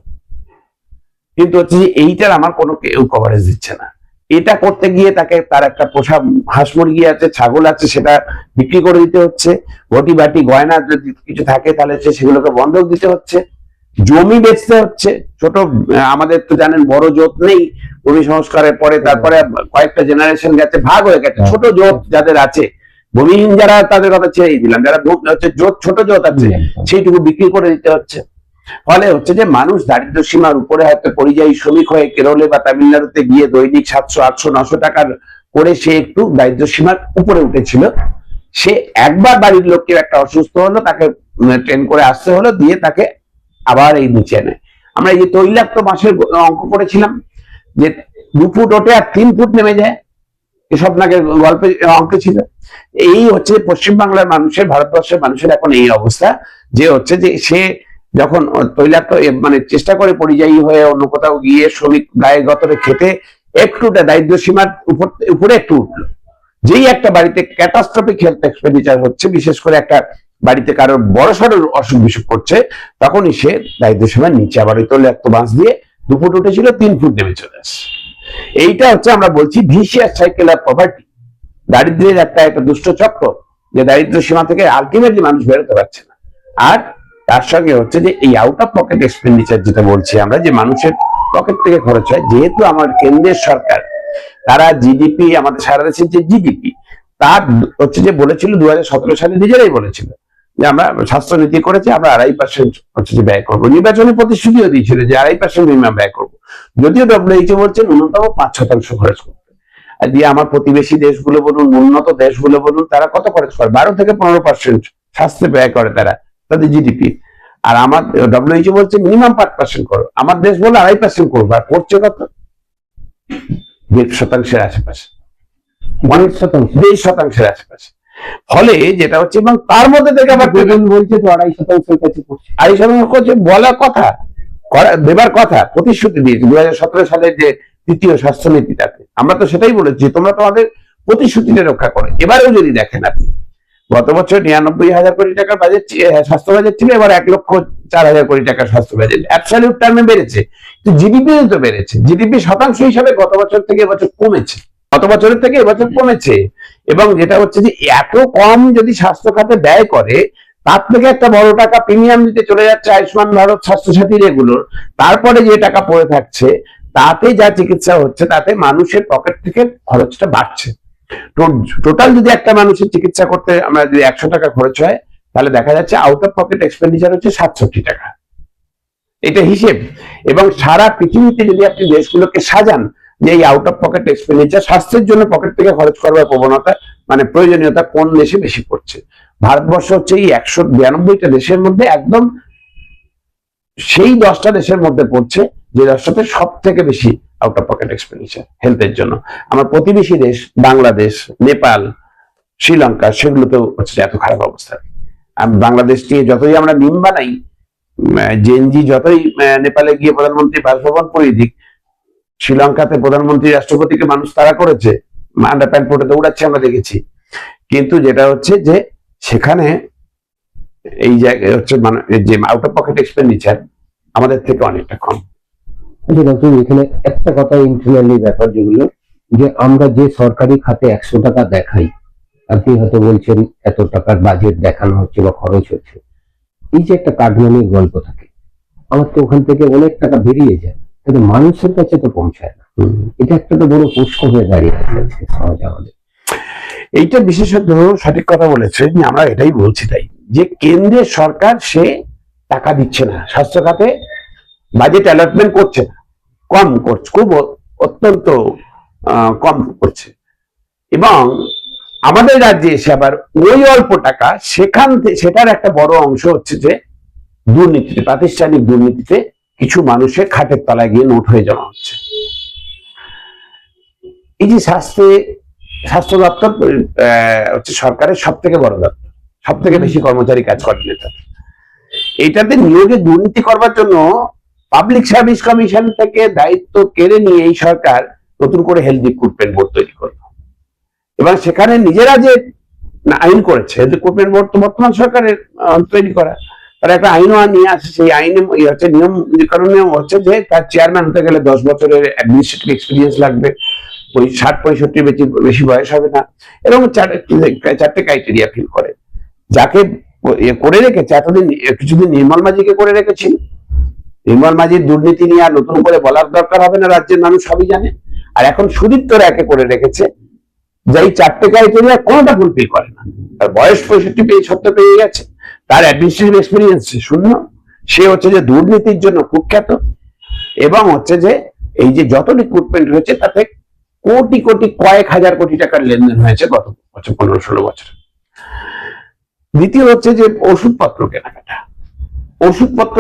কিন্তু হচ্ছে যে এইটার আমার কোনো কেউ কভারেজ দিচ্ছে না। এটা করতে গিয়ে তাকে তার একটা পোষা হাঁস মুরগি আছে, ছাগল আছে, সেটা বিক্রি করে দিতে হচ্ছে, ঘটি বাটি গয়না যদি কিছু থাকে তাহলে সেগুলোকে বন্ধক দিতে হচ্ছে, জমি বেচতে হচ্ছে। ছোট আমাদের তো জানেন বড় জোত নেই, ভূমি সংস্কারের পরে তারপরে কয়েকটা জেনারেশন গেছে, ভাগ হয়ে গেছে, ছোট জোত যাদের আছে, ভূমিহীন যারা, তাদের কথা ছেড়েই দিলাম, যারা হচ্ছে জোত, ছোট জোত আছে, সেইটুকু বিক্রি করে দিতে হচ্ছে। ফলে হচ্ছে যে মানুষ দারিদ্র সীমার উপরে হয়তো পরিযায়ী শ্রমিক হয়ে কেরলে বা তামিলনাড়ুতে গিয়ে দৈনিক 700, 800, 900 টাকার করে সে একটু দারিদ্র সীমার উপরে উঠেছিল, সে একবার বাড়ির লোককে একটা অসুস্থ হলো, তাকে ট্রেন করে আসতে হলো, দিয়ে তাকে আবার এই নিচে নেয়। আমরা এই যে তৈলাক্ত মাসের অঙ্ক করেছিলাম, যে 2 ফুট ওঠে আর 3 ফুট নেমে যায়, এসব নাকি গল্পে অঙ্ক ছিল। এই হচ্ছে পশ্চিমবাংলার মানুষের, ভারতবর্ষের মানুষের এখন এই অবস্থা, যে হচ্ছে যে সে যখন তৈলাক্ত মানে চেষ্টা করে পরিযায়ী হয়ে অন্য কোথাও গিয়ে শ্রমিক গায়ে গতরে খেতে, একটুটা দারিদ্র সীমার উপরে একটু উঠলো, যেই একটা বাড়িতে ক্যাটাস্ট্রফিক হেলথ এক্সপেন্ডিচার হচ্ছে, বিশেষ করে একটা বাড়িতে কারোর বড়সড় অসুখ বিসুখ করছে, তখনই সে দারিদ্র সীমার নিচে, আবার ওই তলে একটা বাঁশ দিয়ে 2 ফুট উঠেছিল 3 ফুট নেমে চলে আসে। এইটা হচ্ছে আমরা বলছি ভিসিয়াস সাইকেল অফ পভার্টি, দারিদ্র্যের একটা দুষ্ট চক্র, যে দারিদ্র সীমা থেকে আলটিমেটলি মানুষ বেরোতে পারছে না। আর তার সঙ্গে হচ্ছে যে এই আউট অফ পকেট এক্সপেন্ডিচার যেটা বলছি আমরা, যে মানুষের পকেট থেকে খরচ হয়, যেহেতু আমার কেন্দ্রের সরকার তারা জিডিপি, আমাদের সারা দেশের যে জিডিপি, তার হচ্ছে যে বলেছিল 2017 সালে, নিজেরাই বলেছিল যে আমরা স্বাস্থ্য নীতি করেছি, আমরা 2.5% হচ্ছে যে ব্যয় করবো। নির্বাচনী প্রতিশ্রুতিও দিয়েছিল যে 2.5% মিনিমাম ব্যয় করবো, যদিও WHO বলছে ন্যূনতম 5% খরচ করতে। আর দিয়ে আমার প্রতিবেশী দেশগুলো বলুন, উন্নত দেশগুলো বলুন, তারা কত খরচ করে? 12 থেকে 15% স্বাস্থ্যে ব্যয় করে তারা, তাদের জিডিপি। আর আমার WHO বলছে মিনিমাম 5% করো, আমার দেশ বলে 2.5% করবো, আর করছে কত? 1.5%-এর আশেপাশে, 1.5%-এর আশেপাশে। ফলে যেটা হচ্ছে, এবং তার মধ্যে থেকে আবার বলছে তো 2.5%-এর কাছে করছে। 2.5% করছে, বলার কথা, দেবার কথা, প্রতিশ্রুতি দিয়েছে 2017 সালের যে তৃতীয় স্বাস্থ্য নীতিটাতে। আমরা তো সেটাই বলেছি, তোমরা তোমাদের প্রতিশ্রুতিটা রক্ষা করো। এবারেও যদি দেখেন আপনি, গত বছর 99,000 কোটি টাকার বাজেট, স্বাস্থ্য বাজেট ছিল, এবার 1,04,000 কোটি টাকার স্বাস্থ্য বাজেট। অ্যাবসলিউট টার্মে বেড়েছে, কিন্তু জিডিপি তো বেড়েছে। জিডিপি শতাংশ হিসাবে গত বছর থেকে এবছর কমেছে, গত বছরের থেকে এবছর কমেছে। এবং যেটা হচ্ছে যে এত কম যদি স্বাস্থ্য খাতে ব্যয় করে, তার থেকে একটা বড় টাকা প্রিমিয়াম দিতে চলে যাচ্ছে আয়ুষ্মান ভারত, স্বাস্থ্যসাথীর এগুলোর, তারপরে যে টাকা পড়ে থাকছে, তাতে যা চিকিৎসা হচ্ছে, তাতে মানুষের পকেট থেকে খরচটা বাড়ছে। টোটাল যদি একটা মানুষের চিকিৎসা করতে আমরা যদি 100 টাকা খরচ হয়, তাহলে দেখা যাচ্ছে আউট অফ পকেট এক্সপেন্ডিচার হচ্ছে 67 টাকা। এটা হিসেব। এবং সারা পৃথিবীতে যদি আপনি দেশগুলোকে সাজান, যে এই আউট অফ পকেট এক্সপেন্ডিচার, স্বাস্থ্যের জন্য পকেট থেকে খরচ করবার প্রবণতা, মানে প্রয়োজনীয়তা কোন দেশে বেশি পড়ছে? ভারতবর্ষ হচ্ছে এই 192টা দেশের মধ্যে একদম সেই 10টা দেশের মধ্যে পড়ছে, যে 10টাতে সব থেকে বেশি আউট অফ পকেট এক্সপেন্ডিচার হেলথের জন্য। আমার প্রতিবেশী দেশ বাংলাদেশ, নেপাল, শ্রীলঙ্কা, সেগুলোতেও হচ্ছে এত খারাপ অবস্থা। বাংলাদেশকে যতই আমরা মিম বানাই, জেনজি যতই নেপালে গিয়ে প্রধানমন্ত্রী বাসভবন পরিয়ে দিক, শ্রীলঙ্কাতে প্রধানমন্ত্রী রাষ্ট্রপতিকে মানুষ তারা করেছে, আন্ডার প্যান্ট পরে দৌড়াচ্ছে, আমরা দেখেছি। কিন্তু যেটা হচ্ছে যে সেখানে এই জায়গায় হচ্ছে মানে যে আউট অফ পকেট এক্সপেন্ডিচার আমাদের থেকে অনেকটা কম। ডক্টর, এখানে একটা কথা ইন্টারনালি ব্যাপার, যেগুলো যে আমরা যে সরকারি খাতে 100 টাকা দেখাই, আপনি হয়তো বলছেন এত টাকার বাজেট দেখানো হচ্ছে বা খরচ হচ্ছে, এই যে একটা কাঠমানির গল্প থাকে, আমার তো ওখান থেকে অনেক টাকা বেরিয়ে যায়, কিন্তু মানুষের কাছে তো পৌঁছায় না। এটা একটা তো বড় প্রশ্ন হয়ে দাঁড়িয়ে আছে সমাজে আমাদের। এইটা বিশেষজ্ঞ সঠিক কথা বলেছে, যে আমরা এটাই বলছি, তাই যে কেন্দ্রের সরকার সে টাকা দিচ্ছে না, স্বাস্থ্য খাতে বাজেট অ্যালটমেন্ট করছে না, কম করছে, খুব অত্যন্ত কম করছে। এবং আমাদের রাজ্যে এসে আবার ওই অল্প টাকা, সেখান থেকে সেটার একটা বড় অংশ হচ্ছে যে দুর্নীতিতে, প্রাতিষ্ঠানিক দুর্নীতিতে কিছু মানুষের খাটের তলায় গিয়ে নোট হয়ে জমা হচ্ছে। এই যে স্বাস্থ্য দপ্তর হচ্ছে সরকারের সব থেকে বড় দপ্তর, সব থেকে বেশি কর্মচারী কাজ করেন এটা। এইটাতে নিয়োগে দুর্নীতি করবার জন্য পাবলিক সার্ভিস কমিশন থেকে দায়িত্ব কেড়ে নিয়ে এই সরকার নতুন করে হেলথ রিক্রুটমেন্ট বোর্ড তৈরি করলো। এবং সেখানে নিজেরা যে আইন করেছে, হেলথ রিক্রুটমেন্ট বোর্ড তো বর্তমান সরকারের তৈরি করা, তারা একটা আইনও নিয়ে আসে। সেই আইনে হচ্ছে নিয়ম হচ্ছে যে তার চেয়ারম্যান হতে গেলে 10 বছরের অ্যাডমিনিস্ট্রেটিভ এক্সপিরিয়েন্স লাগবে, ওই 60-65 বেশি বয়স হবে না, এবং 4টে ক্রাইটেরিয়া ফিল করে। যাকে করে রেখেছে এতদিন, কিছুদিন নির্মল মাঝিকে করে রেখেছিল। নির্মল মাঝির দুর্নীতি নিয়ে আর নতুন করে বলার দরকার হবে না, রাজ্যের মানুষ সবই জানে। আর এখন সুদীপ্ত রায়কে করে রেখেছে, যে 4টে ক্রাইটেরিয়া কোনোটা ফুলফিল করে না। তার বয়স 65-70 পেয়ে গেছে, তার অ্যাডমিনিস্ট্রেটিভ এক্সপিরিয়েন্স শূন্য, সে হচ্ছে যে দুর্নীতির জন্য কুখ্যাত, এবং হচ্ছে যে এই যে যত রিক্রুটমেন্ট হয়েছে তাতে কোটি কোটি, কয়েক হাজার কোটি টাকার লেনদেন হয়েছে গত বছর, 15-16 বছর। দ্বিতীয় হচ্ছে যে ওষুধপত্র কেনাকাটা, ওষুধপত্র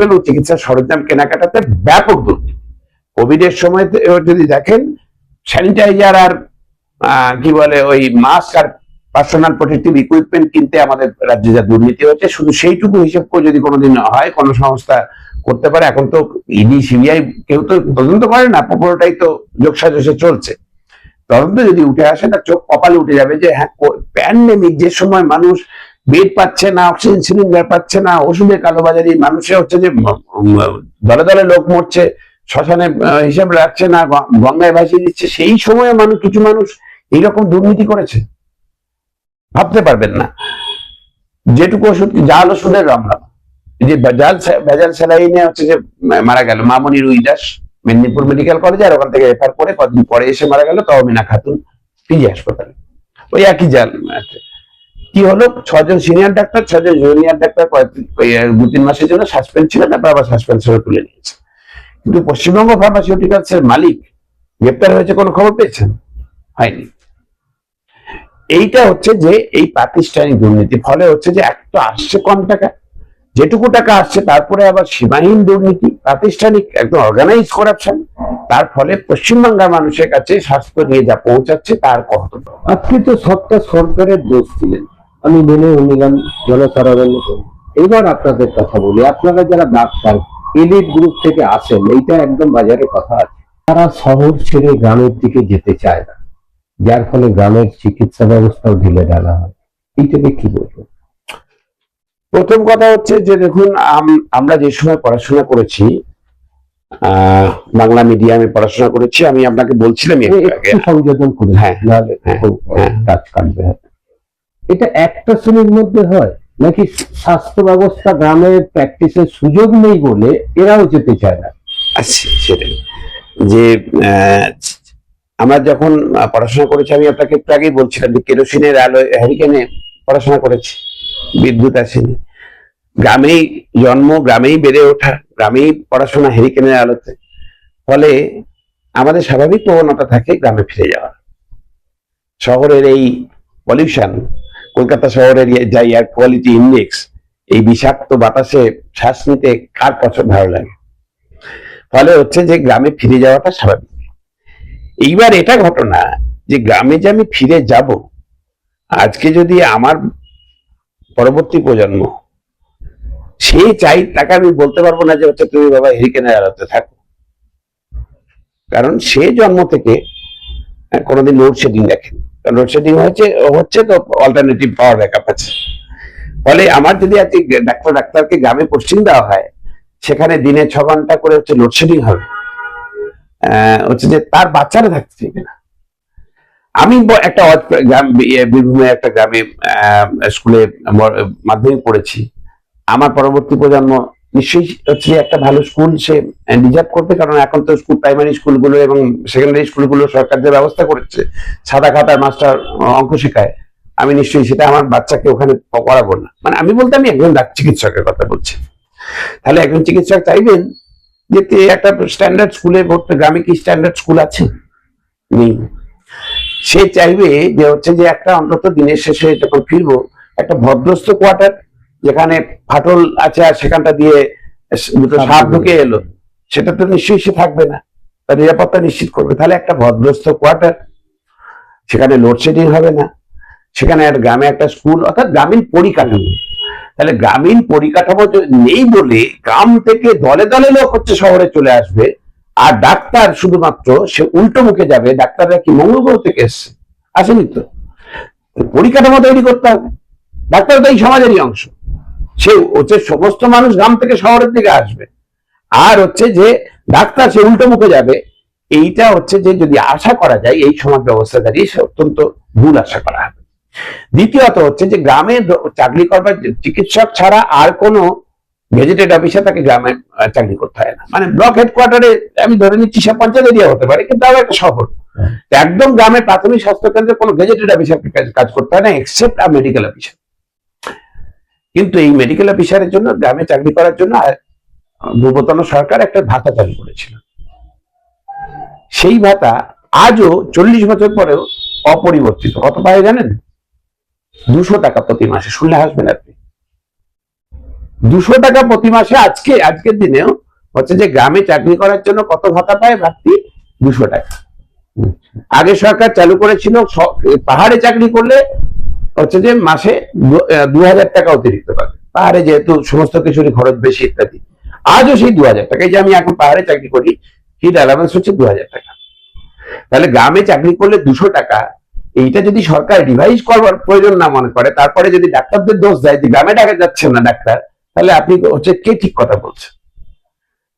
এবং চিকিৎসা সরঞ্জাম কেনাকাটাতে ব্যাপক দুর্নীতি। কোভিড এর সময় যদি দেখেন, স্যানিটাইজার আর কি বলে ওই মাস্ক আর পার্সোনাল প্রোটেক্টিভ ইকুইপমেন্ট কিনতে আমাদের রাজ্যে যা দুর্নীতি হচ্ছে, শুধু সেইটুকু হিসেব করে যদি কোনোদিন হয়, কোনো সংস্থা করতে পারে। এখন তো ইডি, সিবিআই কেউ তো তদন্ত করে না, পুরোটাই তো যোগসাজশে চলছে। তদন্ত যদি উঠে আসে তার চোখ কপালে উঠে যাবে যে হ্যাঁ, প্যান্ডেমিক যে সময় মানুষ বেড পাচ্ছে না, অক্সিজেন সিলিন্ডার পাচ্ছে না, ওষুধের কালোবাজারি, মানুষের হচ্ছে যে দলে দলে লোক মরছে, শ্মশানে হিসাব রাখছে না, গঙ্গায় ভাসিয়ে দিচ্ছে, সেই সময়ে কিছু মানুষ এইরকম দুর্নীতি করেছে, ভাবতে পারবেন না। যেটুকু ওষুধ, জাল ওষুধের রমরা, যে ভেজাল স্যালাইনে হচ্ছে যে মারা গেল মামনি রুই দাস মেদিনীপুর মেডিকেল কলেজে, আর ওখান থেকে রেফার করে কদিন পরে এসে মারা গেল তহমিনা খাতুন পিজি হাসপাতালে, ওই একই জাল। কি হলো, 6 জন সিনিয়র ডাক্তার, 6 জন জুনিয়র ডাক্তার 2-3 মাসের জন্য সাসপেন্ড ছিল, তারপর আবার সাসপেনশনে তুলে নিয়েছে। কিন্তু পশ্চিমবঙ্গ ফার্মাসিউটিক্যালস এর মালিক গ্রেপ্তার হয়েছে, কোনো খবর পেয়েছেন? হয়নি। এইটা হচ্ছে যে এই প্রাতিষ্ঠানিক দুর্নীতি, ফলে হচ্ছে যে এক তো আসছে কম টাকা, যেটুকু টাকা আসছে তারপরে আবার সীমাহীন দুর্নীতি, প্রাতিষ্ঠানিক একদম অর্গানাইজ করাপশন, তার ফলে পশ্চিমবাংলার মানুষের কাছে স্বাস্থ্য নিয়ে যা পৌঁছাচ্ছে তার কর্তব্য। আপনি তো সবটা সরকারের দোষ দিলেন, আমি মেনে নিলাম জনসাধারণ। এবার আপনাদের কথা বলি, আপনারা যারা ডাক্তার এলিট গ্রুপ থেকে আসেন, এইটা একদম বাজারে কথা আছে, তারা শহর ছেড়ে গ্রামের দিকে যেতে চায় না, যার ফলে গ্রামের চিকিৎসা ব্যবস্থাও ঢিলে ঢালা হয়। এইটাকে কি বলবো? প্রথম কথা হচ্ছে যে দেখুন, আমরা যে সময় পড়াশোনা করেছি, বাংলা মিডিয়ামে পড়াশোনা করেছি, আমি আপনাকে বলছিলাম একটু সংযোজন করে, হ্যাঁ, কাজ কাটবে। এটা একটা শ্রেণীর মধ্যে হয় নাকি স্বাস্থ্য ব্যবস্থা গ্রামের প্র্যাকটিসের সুযোগ নেই বলে এরাও যেতে চায় না? আচ্ছা, সেটাই যে আমরা যখন পড়াশোনা করেছি, আমি আপনাকে একটু আগেই বলছিলাম যে কেরোসিনের আলো হ্যারিকেনে পড়াশোনা করেছি, বিদ্যুৎ আসেনি, গ্রামেই জন্ম, গ্রামেই বেড়ে ওঠা, গ্রামেই পড়াশোনা, হ্যারিকেনের আলোতে। ফলে আমাদের স্বাভাবিক প্রবণতা থাকে গ্রামে ফিরে যাওয়া। শহরের এই পলিউশন, কলকাতা শহরের যা এয়ার কোয়ালিটি ইন্ডেক্স, এই বিষাক্ত বাতাসে শ্বাস নিতে কার পছন্দ ভালো লাগে? ফলে হচ্ছে যে গ্রামে ফিরে যাওয়াটা স্বাভাবিক। এইবার এটা ঘটনা যে গ্রামে যে আমি ফিরে যাব, আজকে যদি আমার পরবর্তী প্রজন্ম সেই চাই, তাকে আমি বলতে পারবো না যে হচ্ছে তুমি বাবা হ্যারিকেনের আলোতে থাকো, কারণ সে জন্ম থেকে কোনোদিন লোডশেডিং দেখেনি। লোডশেডিং হচ্ছে তো অল্টারনেটিভ পাওয়ার ব্যাকআপ আছে। ফলে আমার যদি আজকে ডাক্তারকে গ্রামে পোস্টিং দেওয়া হয়, সেখানে দিনে 6 ঘন্টা করে হচ্ছে লোডশেডিং হবে, হচ্ছে যে তার বাচ্চারা থাকতে চাইবে না। আমি একটা বীরভূমে একটা গ্রামে স্কুলে মাধ্যমিক পড়েছি, আমার পরবর্তী প্রজন্ম নিশ্চয়ই হচ্ছে একটা ভালো স্কুল সে ডিজার্ভ করবে, কারণ এখন তো প্রাইমারি স্কুলগুলো এবং সেকেন্ডারি স্কুলগুলো সরকার যে ব্যবস্থা করেছে, সাদা খাতায় মাস্টার অঙ্ক শেখায়, আমি নিশ্চয়ই সেটা আমার বাচ্চাকে ওখানে করাবো না। মানে আমি বলতে আমি একজন চিকিৎসকের কথা বলছি। তাহলে একজন চিকিৎসক চাইবেন যে একটা স্ট্যান্ডার্ড স্কুলে পড়তে, গ্রামে কি স্ট্যান্ডার্ড স্কুল আছে? নেই। সে চাইবে যে হচ্ছে যে একটা অন্তত দিনের শেষে যখন ফিরবো, একটা ভদ্রস্থ কোয়ার্টার, যেখানে ফাটল আছে আর সেখানটা দিয়ে দুটো সাপ ঢুকে এলো, সেটা তো নিশ্চয়ই সে থাকবে না, তার নিরাপত্তা নিশ্চিত করবে। তাহলে একটা ভদ্রস্থ কোয়ার্টার, সেখানে লোডশেডিং হবে না, সেখানে গ্রামে একটা স্কুল, অর্থাৎ গ্রামীণ পরিকাঠামো। তাহলে গ্রামীণ পরিকাঠামো নেই বলে গ্রাম থেকে দলে দলে লোক হচ্ছে শহরে চলে আসবে, আর ডাক্তার শুধুমাত্র সে উল্টো মুখে যাবে। ডাক্তাররা কি মঙ্গল গ্রহ থেকে এসছে? আসেনি তো। পরিকাঠামো তৈরি করতে হবে, ডাক্তার তো এই সমাজেরই অংশ। সে হচ্ছে সমস্ত মানুষ গ্রাম থেকে শহরের দিকে আসবে, আর হচ্ছে যে ডাক্তার সে উল্টো মুখে যাবে। এইটা হচ্ছে যে যদি আশা করা যায় এই সমাজ ব্যবস্থা দাঁড়িয়ে, সে অত্যন্ত ভুল আশা করা হবে। দ্বিতীয়ত হচ্ছে যে গ্রামে চাকরি করবার চিকিৎসক ছাড়া আর কোনো গেজেটেড অফিসে তাকে গ্রামে চাকরি করতে হয় না। মানে ব্লক হেডকোয়ার্টারে আমি ধরে নিচ্ছি সে পঞ্চায়েত এরিয়া হতে পারে, কিন্তু আবার একটা শহর, একদম গ্রামের প্রাথমিক স্বাস্থ্য কেন্দ্রে কোনো গেজেটেড অফিসারকে কাজ করতে হয় না, এক্সেপ্ট আ মেডিকেল অফিসার। কিন্তু এই মেডিকেল অফিসারের জন্য গ্রামে চাকরি করার জন্য পূর্বতন সরকার একটা ভাতা চালু করেছিল। সেই ভাতা আজও 40 বছর পরেও অপরিবর্তিত। কত পায় জানেন? 200 টাকা প্রতি মাসে। শুনলে হাসবেন আপনি। 200 টাকা প্রতি মাসে আজকের দিনেও হচ্ছে যে গ্রামে চাকরি করার জন্য কত ভাতা পায়? ভাবতি 200 টাকা। আগে সরকার চালু করেছিল পাহাড়ে চাকরি করলে হচ্ছে যে মাসে 2000 টাকা অতিরিক্ত পাবে, পাহাড়ে যেহেতু সমস্ত কিছুরই খরচ বেশি ইত্যাদি। আজও সেই 2000 টাকা। এই যে আমি এখন পাহাড়ে চাকরি করি, হিট অ্যালাউন্স হচ্ছে 2000 টাকা। তাহলে গ্রামে চাকরি করলে 200 টাকা, এইটা যদি সরকার রিভাইজ করবার প্রয়োজন না মনে করে, তারপরে যদি ডাক্তারদের দোষ দেয় যে গ্রামে ডাকা যাচ্ছে না ডাক্তার, তাহলে আপনি হচ্ছে কে ঠিক কথা বলছেন?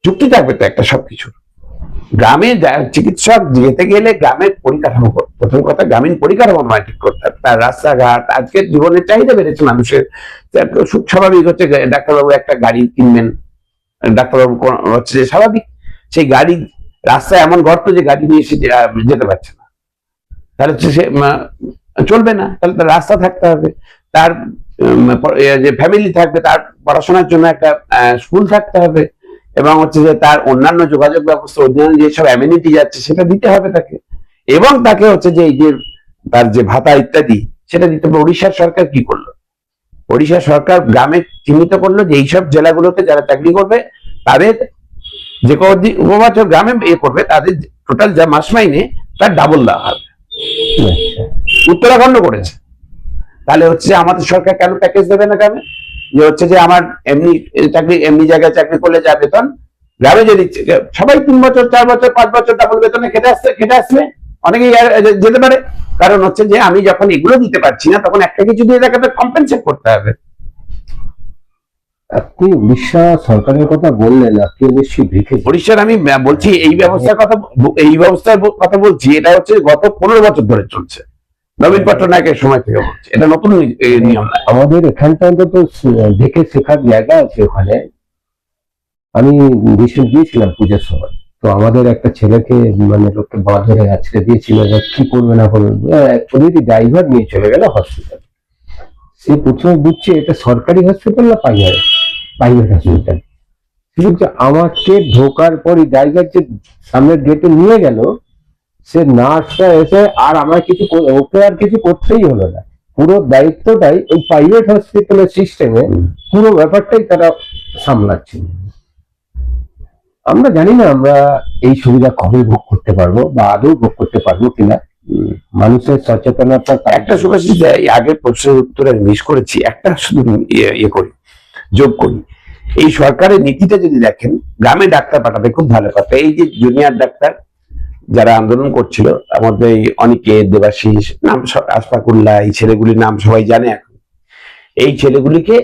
যুক্তি থাকবে তো একটা সবকিছু। গ্রামে চিকিৎসক যেতে গেলে গ্রামের পরিকাঠামো, প্রথম কথা গ্রামীণ পরিকাঠামো নয় ঠিক করতে হবে, তার রাস্তাঘাট, আজকের জীবনের চাহিদা বেড়েছে মানুষের, স্বাভাবিক হচ্ছে ডাক্তারবাবু একটা গাড়ি কিনবেন, ডাক্তারবাবু হচ্ছে যে স্বাভাবিক সেই গাড়ি রাস্তায় এমন গর্ত যে গাড়ি নিয়ে এসে যেতে পারছে না, তাহলে হচ্ছে সে চলবে না, তাহলে তার রাস্তা থাকতে হবে, তার যে ফ্যামিলি থাকবে, তার পড়াশোনার জন্য একটা স্কুল থাকতে হবে, এবং হচ্ছে যে তার অন্যান্য যোগাযোগ ব্যবস্থা, অন্যান্য যেসব অ্যামিনিটি যাচ্ছে সেটা দিতে হবে তাকে, এবং তাকে হচ্ছে যে এই যে তার যে ভাতা ইত্যাদি সেটা দিতে হবে। উড়িষ্যার সরকার কি করলো? উড়িষ্যা সরকার গ্রামে চিহ্নিত করলো যে এইসব জেলাগুলোতে যারা চাকরি করবে তাদের যে উপবাচক গ্রামে করবে তাদের টোটাল যা মাস মাইনে তার ডাবল দেওয়া হবে। উত্তরাখণ্ড করেছে। তাহলে হচ্ছে আমাদের সরকার কেন প্যাকেজ দেবে না গ্রামে? যে হচ্ছে যে আমার এমনি চাকরি, এমনি জায়গায় চাকরি করলে যা বেতন, গ্রামে যে দিচ্ছে সবাই 3 বছর 4 বছর 5 বছর ডাবল বেতনে খেটে আসবে, অনেকেই যেতে পারে। কারণ হচ্ছে যে আমি যখন এগুলো দিতে পারছি না, তখন একটা কিছু দিয়ে তাকে কম্পেনসেট করতে হবে। আপনি উড়িষ্যা সরকারের কথা বললেন, আপনি নিশ্চয়ই দেখেছেন। উড়িষ্যার আমি বলছি এই ব্যবস্থার কথা বলছি, এটা হচ্ছে গত 15 বছর ধরে চলছে, নবীন পট্টনায়কের সময় থেকে বলছে, এটা নতুন নিয়ম না। আমাদের এখানটা অন্তত দেখে শেখার জায়গা আছে। ওখানে আমি রিসেন্ট গিয়েছিলাম পুজোর সময়, তো আমাদের একটা ছেলেকে মানে লোককে বাঁ ধরে আছড়ে দিয়েছিল, কি করবে না করবে, ওদেরই ড্রাইভার নিয়ে চলে গেল হসপিটাল। সে প্রথমে বুঝছে এটা সরকারি হসপিটাল না প্রাইভেট হসপিটাল। আমাকে ঢোকার পরই ড্রাইভার যে সামনের গেটে নিয়ে গেল, সে নার্সটা এসে আর আমার ওকে আর কিছু করতেই হলো না, পুরো দায়িত্বটাই ওই প্রাইভেট হসপিটালের সিস্টেমে পুরো ব্যাপারটাই তারা সামলাচ্ছে। আমরা জানি না আমরা এই সুবিধা কবে ভোগ করতে পারবো বা আদৌ ভোগ করতে পারবো কিনা। মানুষের সচেতনতা একটা শুভাশিস আগের প্রশ্নের উত্তরে মিস করেছি, একটা শুধু যোগ করি। এই সরকারের নীতিটা যদি দেখেন, গ্রামে ডাক্তার পাঠাতে খুব ভালো কথা। এই যে জুনিয়র ডাক্তার যারা আন্দোলন করছিল, আমাদের অনিকেত, দেবাশিস, নাম আশফাকুল্লাহ, এই ছেলেগুলির নাম সবাই জানে এখন, এই ছেলেগুলিকে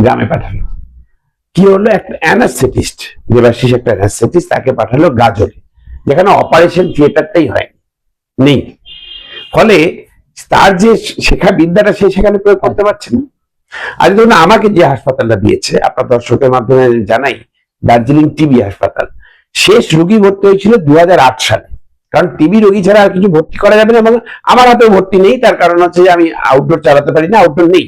গ্রামে পাঠালো। কি হলো? একটা অ্যানাস্থেটিস্ট, দেবাশিস একটা অ্যানাস্থেটিস্ট, তাকে পাঠালো গাজলে, যেখানে অপারেশন থিয়েটারটাই হয় নেই। ফলে তার যে শেখা বিদ্যাটা সে সেখানে প্রয়োগ করতে পারছে না। আর ধরুন আমাকে যে হাসপাতালটা দিয়েছে, আপনার দর্শকের মাধ্যমে জানাই, দার্জিলিং টিবি হাসপাতাল, শেষ রোগী ভর্তি হয়েছিল 2008 সালে। কারণ টিবি রোগী ছাড়া আর কিছু ভর্তি করা যাবে না, এবং আমার হাতেও ভর্তি নেই। তার কারণ হচ্ছে যে আমি আউটডোর চালাতে পারি না, আউটডোর নেই,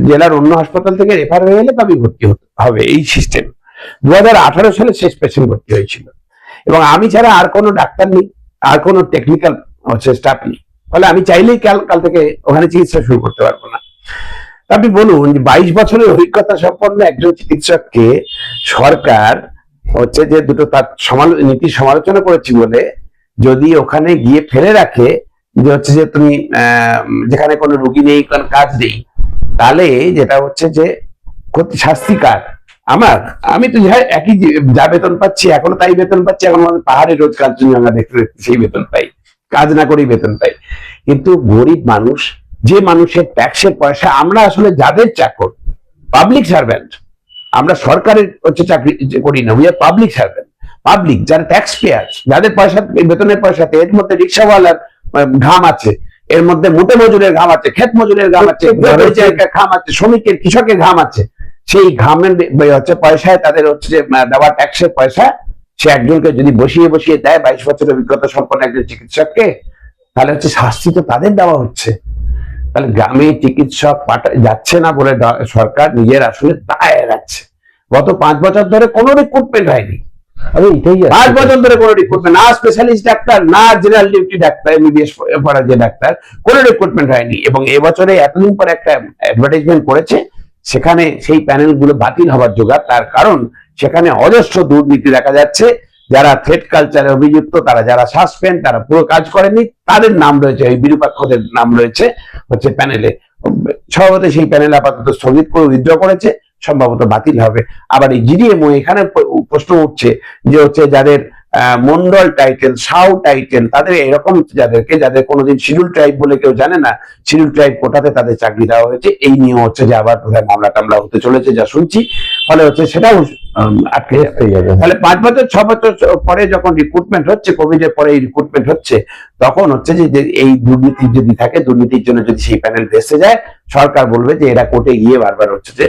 জেলার অন্য হাসপাতাল থেকে রেফার হয়ে গেলে তবেই ভর্তি হবে, এই সিস্টেম। 2018 সালে শেষ পেশেন্ট ভর্তি হয়েছিল, এবং আমি ছাড়া আর কোনো ডাক্তার নেই, আর কোনো টেকনিক্যাল স্টাফ নেই। ফলে আমি চাইলেই কাল থেকে ওখানে চিকিৎসা শুরু করতে পারবো না। আপনি বলুন, 22 বছরের অভিজ্ঞতা সম্পন্ন একজন চিকিৎসককে সরকার হচ্ছে যে দুটো তার নীতির সমালোচনা করেছি বলে যদি ওখানে গিয়ে ফেলে রাখে, যে হচ্ছে যে তুমি যেখানে কোনো রুগী নেই, কোনো কাজ নেই, তাহলে যেটা হচ্ছে যে শাস্তিকার আমি তো একই যা বেতন পাচ্ছি, এখনো তাই বেতন পাচ্ছি, এখন পাহাড়ে রোজ কাঞ্চনজঙ্ঘা দেখতে দেখতে সেই বেতন পাই, কাজ না করেই বেতন পাই। কিন্তু গরিব মানুষ, যে মানুষের ট্যাক্সের পয়সা, আমরা আসলে যাদের চাকর, পাবলিক সার্ভেন্ট, আমরা সরকারের হচ্ছে চাকরি করি না, we are public servant, public যারা ট্যাক্স পেয়ার, যাদের পয়সা, বেতনের পয়সাতে, এর মধ্যে রিক্সাওয়ালার ঘাম আছে, এর মধ্যে মুটে মজুরের ঘাম আছে, ক্ষেত মজুরের ঘাম আছে, ঘাম আছে, শ্রমিকের, কৃষকের ঘাম আছে। সেই ঘামের হচ্ছে পয়সায়, তাদের হচ্ছে যে দেওয়া ট্যাক্সের পয়সা, সে একজনকে যদি বসিয়ে বসিয়ে দেয় 22 বছরের অভিজ্ঞতা সম্পন্ন একজন চিকিৎসককে, তাহলে হচ্ছে শাস্তি তো তাদের দেওয়া হচ্ছে। তাহলে গ্রামে চিকিৎসক যাচ্ছে না বলে সরকার নিজের আসলে দায় এড়াচ্ছে। গত 5 বছর ধরে কোনো রিক্রুটমেন্ট হয়নি। 5 বছর ধরে কোনো রিক্রুটমেন্ট, না স্পেশালিস্ট ডাক্তার, না জেনারেল ডিউটি ডাক্তার, এমবিবিএস পড়া যে ডাক্তার, কোনো রিক্রুটমেন্ট হয়নি। এবং এবছরে এতদিন পরে একটা অ্যাডভার্টাইজমেন্ট করেছে, সেখানে সেই প্যানেলগুলো বাতিল হবার জোগাড়। তার কারণ সেখানে অজস্র দুর্নীতি দেখা যাচ্ছে। যারা থ্রেড কালচারে অভিযুক্ত, তারা যারা সাসপেন্ড, তারা পুরো কাজ করেনি, তাদের নাম রয়েছে, ওই বিরূপাক্ষদের নাম রয়েছে হচ্ছে প্যানেলে। সভাপতি সেই প্যানেল আপাতত স্থগিত করে উইথড্র করেছে, সম্ভবত বাতিল হবে। আবার এই জিডিএমও, এখানে প্রশ্ন উঠছে যে হচ্ছে যাদের মন্ডল টাইটেল, সাউ টাইটেল, তাদের এরকম যাদের কোনোদিন শিডিউল ট্রাইব বলে কেউ জানে না, শিডিউল ট্রাইব কোটাতে তাদের চাকরি দেওয়া হয়েছে। এই নিয়ে হচ্ছে যে আবার বোধহয় মামলা টামলা হতে চলেছে যা শুনছি, ফলে হচ্ছে সেটাও আটকে যাবে। তাহলে 5 বছর 6 বছর পরে যখন রিক্রুটমেন্ট হচ্ছে, কোভিড এর পরে রিক্রুটমেন্ট হচ্ছে, তখন হচ্ছে যে এই দুর্নীতি যদি থাকে, দুর্নীতির জন্য যদি সেই প্যানেল ভেসে যায়, সরকার বলবে যে এরা কোর্টে গিয়ে বারবার হচ্ছে যে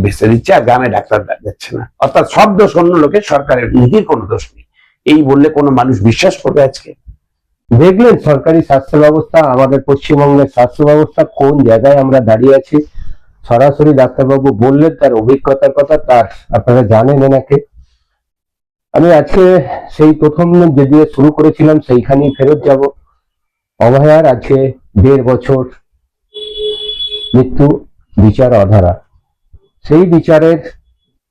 ভেসে দিচ্ছে আর গ্রামে ডাক্তার যাচ্ছে না। অর্থাৎ সব দোষ অন্য লোকের, সরকারের নিজের কোনো দোষ নেই, এই বললে কোনো মানুষ বিশ্বাস করবে আজকে? দেখলেন সরকারি স্বাস্থ্য ব্যবস্থা, আমাদের পশ্চিমবঙ্গের স্বাস্থ্য ব্যবস্থা কোন জায়গায় আমরা দাঁড়িয়ে আছি। সরাসরি ডাক্তারবাবু বললেন তার অভিজ্ঞতার কথা, তার আপনারা জানেন এনাকে। আমি আজকে সেই প্রথম যে দিয়ে শুরু করেছিলাম সেইখানেই ফেরত যাব। অভয়ার আজকে 1.5 বছর মৃত্যু, বিচার অধারা। সেই বিচারের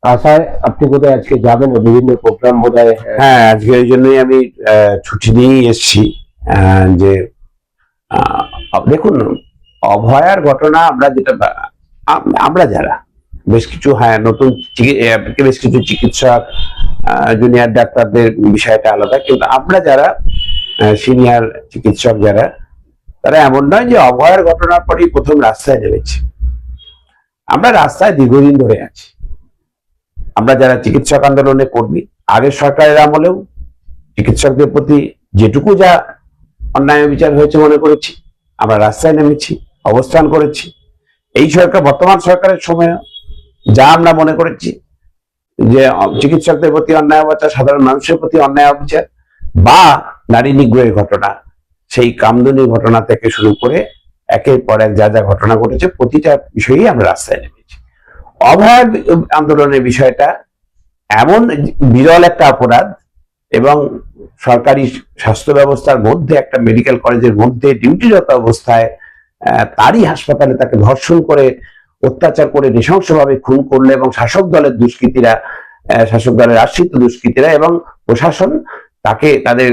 আশায় আপনি বোধহয় আজকে যাবেন, বিভিন্ন প্রোগ্রাম বোধহয়। হ্যাঁ, আজকে ওই জন্যই আমি ছুটি নিয়েই এসছি। যে দেখুন, অভয়ার ঘটনা আমরা যারা বেশ কিছু নতুন বেশ কিছু চিকিৎসক, জুনিয়র ডাক্তারদের বিষয়টা আলাদা, কিন্তু আমরা যারা সিনিয়র চিকিৎসক যারা, তারা এমন নয় যে অভয়ার ঘটনার পরেই প্রথম রাস্তায় নেমেছি। আমরা রাস্তায় দীর্ঘদিন ধরে আছি। আমরা যারা চিকিৎসক আন্দোলনে কর্মী, আগের সরকারের আমলেও চিকিৎসকদের প্রতি যেটুকু যা অন্যায় বিচার হয়েছে মনে করেছি, আমরা রাস্তায় নেমেছি, অবস্থান করেছি। এই সরকার, বর্তমান সরকারের সময় যা আমরা মনে করেছি যে চিকিৎসকদের প্রতি অন্যায় অবিচার, সাধারণ মানুষের প্রতি অন্যায় অবিচার, বা নারী নিগ্রহের ঘটনা, সেই কামদুনি ঘটনা থেকে শুরু করে একের পর এক যা যা ঘটনা ঘটেছে, প্রতিটা বিষয়েই আমরা রাস্তায় নেমেছি। অভয় আন্দোলনের বিষয়টা এমন বিরল একটা অপরাধ, এবং সরকারি স্বাস্থ্য ব্যবস্থার মধ্যে, একটা মেডিকেল কলেজের মধ্যে ডিউটিরত অবস্থায় তারই হাসপাতালে তাকে ধর্ষণ করে, অত্যাচার করে, নৃশংসভাবে খুন করলো, এবং শাসক দলের দুষ্কৃতীরা, শাসক দলের আশ্রিত দুষ্কৃতীরা এবং প্রশাসন তাকে তাদের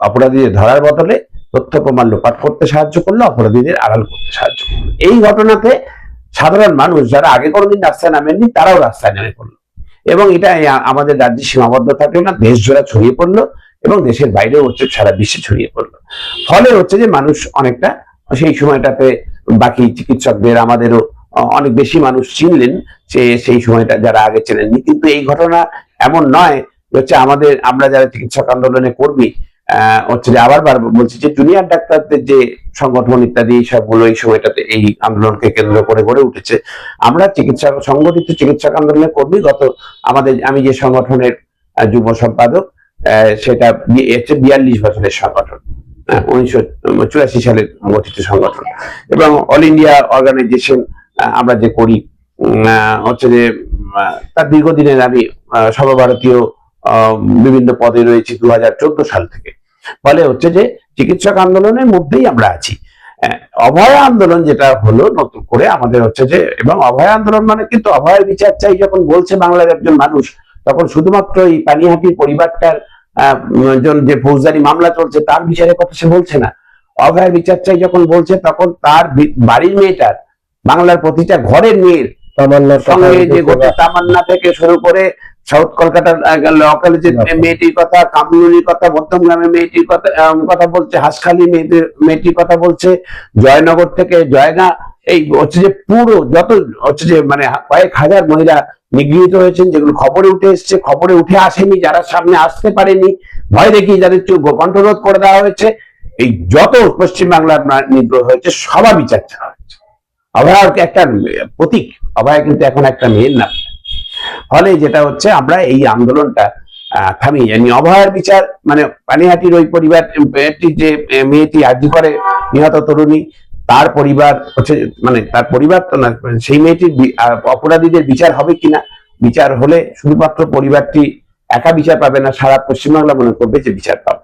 অপরাধীদের ধরার বদলে তথ্য প্রমাণ লোপাট করতে সাহায্য করলো, অপরাধীদের আড়াল করতে সাহায্য করলো। এই ঘটনাতে সাধারণ মানুষ যারা আগে কোনোদিন রাস্তায় নামেননি, তারাও রাস্তায় নেমে পড়লো, এবং এটা আমাদের রাজ্যে সীমাবদ্ধ থাকলো না, দেশ জোড়া ছড়িয়ে পড়লো, এবং দেশের বাইরেও হচ্ছে সারা বিশ্বে ছড়িয়ে পড়লো। ফলে হচ্ছে যে মানুষ অনেকটা সেই সময়টাতে বাকি চিকিৎসকদের, আমাদেরও অনেক বেশি মানুষ চিনলেন যে সেই সময়টা যারা আগে চেনেননি। কিন্তু এই ঘটনা এমন নয় হচ্ছে আমরা যারা চিকিৎসক আন্দোলনে কর্মী, হচ্ছে যে আবার বলছি যে জুনিয়র ডাক্তারদের যে সংগঠন ইত্যাদি সবগুলো এই সময়টাতে এই আন্দোলনকে কেন্দ্র করে গড়ে উঠেছে। আমরা সংগঠিত চিকিৎসক আন্দোলনের কর্মী। আমি যে সংগঠনের যুব সম্পাদক, সেটা হচ্ছে 42 বছরের সংগঠন, 1984 সালে গঠিত সংগঠন, এবং অল ইন্ডিয়া অর্গানাইজেশন আমরা যে করি, হচ্ছে যে তার দীর্ঘদিনের আমি সর্বভারতীয় বিভিন্ন পদে রয়েছি 2014 সাল থেকে। ফলে হচ্ছে যে চিকিৎসক আন্দোলনের মধ্যেই আমরা আছি। অভয় আন্দোলন যেটা হলো নতুন করে আমাদের হচ্ছে যে, এবং অভয় আন্দোলন মানে কিন্তু অভয়ের বিচার চাই যখন বলছে বাংলার একজন মানুষ, তখন শুধুমাত্র এই পানিহাটির পরিবারটার যে ফৌজদারি মামলা চলছে তার বিচারের কথা সে বলছে না। অভয়ের বিচার চাই যখন বলছে, তখন তার বাড়ির মেয়েটার, বাংলার প্রতিটা ঘরের মেয়ের সঙ্গে যে গোটা তামান্না থেকে শুরু করে সাউথ কলকাতার ল কলেজের মেয়েটির কথা, কামরুলির কথা, মধ্যমগ্রামের মেয়েটির কথা বলছে, হাঁসখালি মেয়েটির কথা বলছে, জয়নগর থেকে জয়গা, এই হচ্ছে যে পুরো যত হচ্ছে যে মানে কয়েক হাজার মহিলা নিগৃহীত হয়েছেন, যেগুলো খবরে উঠে এসছে, খবরে উঠে আসেনি, যারা সামনে আসতে পারেনি, ভয় দেখিয়ে যাদের চোখ কণ্ঠরোধ করে দেওয়া হয়েছে, এই যত পশ্চিমবাংলার নিগ্রহ হয়েছে সবার বিচার চাওয়া হয়েছে। অভয় একটা প্রতীক, অভয় কিন্তু এখন একটা মেয়ের নাম। ফলে যেটা হচ্ছে, আমরা এই আন্দোলনটা থামিয়ে জানি। অভয়ের বিচার মানে পানিহাটির ওই পরিবার, যে মেয়েটি আর্জি করে নিহত তরুণী, তার পরিবার হচ্ছে, মানে তার পরিবার তো না, সেই মেয়েটির অপরাধীদের বিচার হবে কিনা, বিচার হলে শুধুমাত্র পরিবারটি একা বিচার পাবে না, সারা পশ্চিমবাংলা মনে করবে যে বিচার পাবো।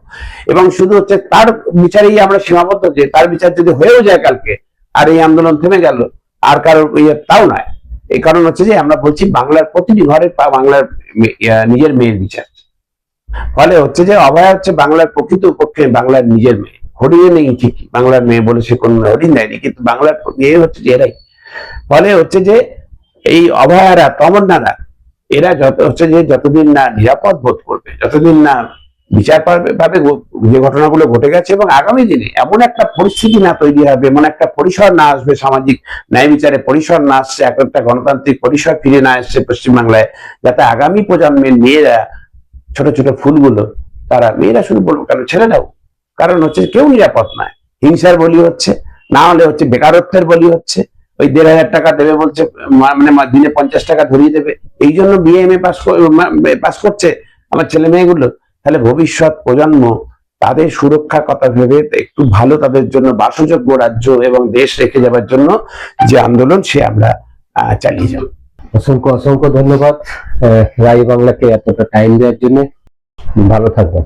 এবং শুধু হচ্ছে তার বিচারেই আমরা সীমাবদ্ধ, যে তার বিচার যদি হয়েও যায় কালকে আর এই আন্দোলন থেমে গেল, আর কারোর তাও নয়। এই কারণ হচ্ছে যে আমরা বলছি বাংলার প্রতিটি ঘরের বাংলার নিজের মেয়ের বিচার। ফলে হচ্ছে যে অভয় হচ্ছে বাংলার প্রকৃত পক্ষে বাংলার নিজের মেয়ে। হরিণে নেই ঠিকই, বাংলার মেয়ে বলে সে কোন হরিণ দেয়নি, কিন্তু বাংলার মেয়ে হচ্ছে যে এরাই। ফলে হচ্ছে যে এই অভয়ারা, তমন্নারা, এরা যতদিন না নিরাপদ বোধ করবে, যতদিন না বিচার পাবে যে ঘটনাগুলো ঘটে গেছে, এবং আগামী দিনে এমন একটা পরিস্থিতি না তৈরি হবে, এমন একটা পরিসর না আসবে, সামাজিক ন্যায় বিচারে পরিসর না আসছে, একটা গণতান্ত্রিক পরিসর ফিরে না আসছে পশ্চিমবাংলায়, যাতে আগামী প্রজন্মের মেয়েরা, ছোট ছোট ফুলগুলো, তারা, মেয়েরা শুরু বলবো কেন, ছেলেরাও, কারণ হচ্ছে কেউ নিরাপদ নয়, হিংসার বলি হচ্ছে, না হলে হচ্ছে বেকারত্বের বলি হচ্ছে, ওই 1,500 টাকা দেবে বলছে, মানে দিনে 50 টাকা ধরিয়ে দেবে, এই জন্য বিএমএ পাস করছে আমার ছেলে মেয়েগুলো। তাহলে ভবিষ্যৎ প্রজন্ম, তাদের সুরক্ষার কথা ভেবে একটু ভালো, তাদের জন্য বাসযোগ্য রাজ্য এবং দেশ রেখে যাবার জন্য যে আন্দোলন, সে আমরা চালিয়ে যাব। অসংখ্য অসংখ্য ধন্যবাদ রাই বাংলাকে এতটা টাইম দেওয়ার জন্য। ভালো থাকবেন।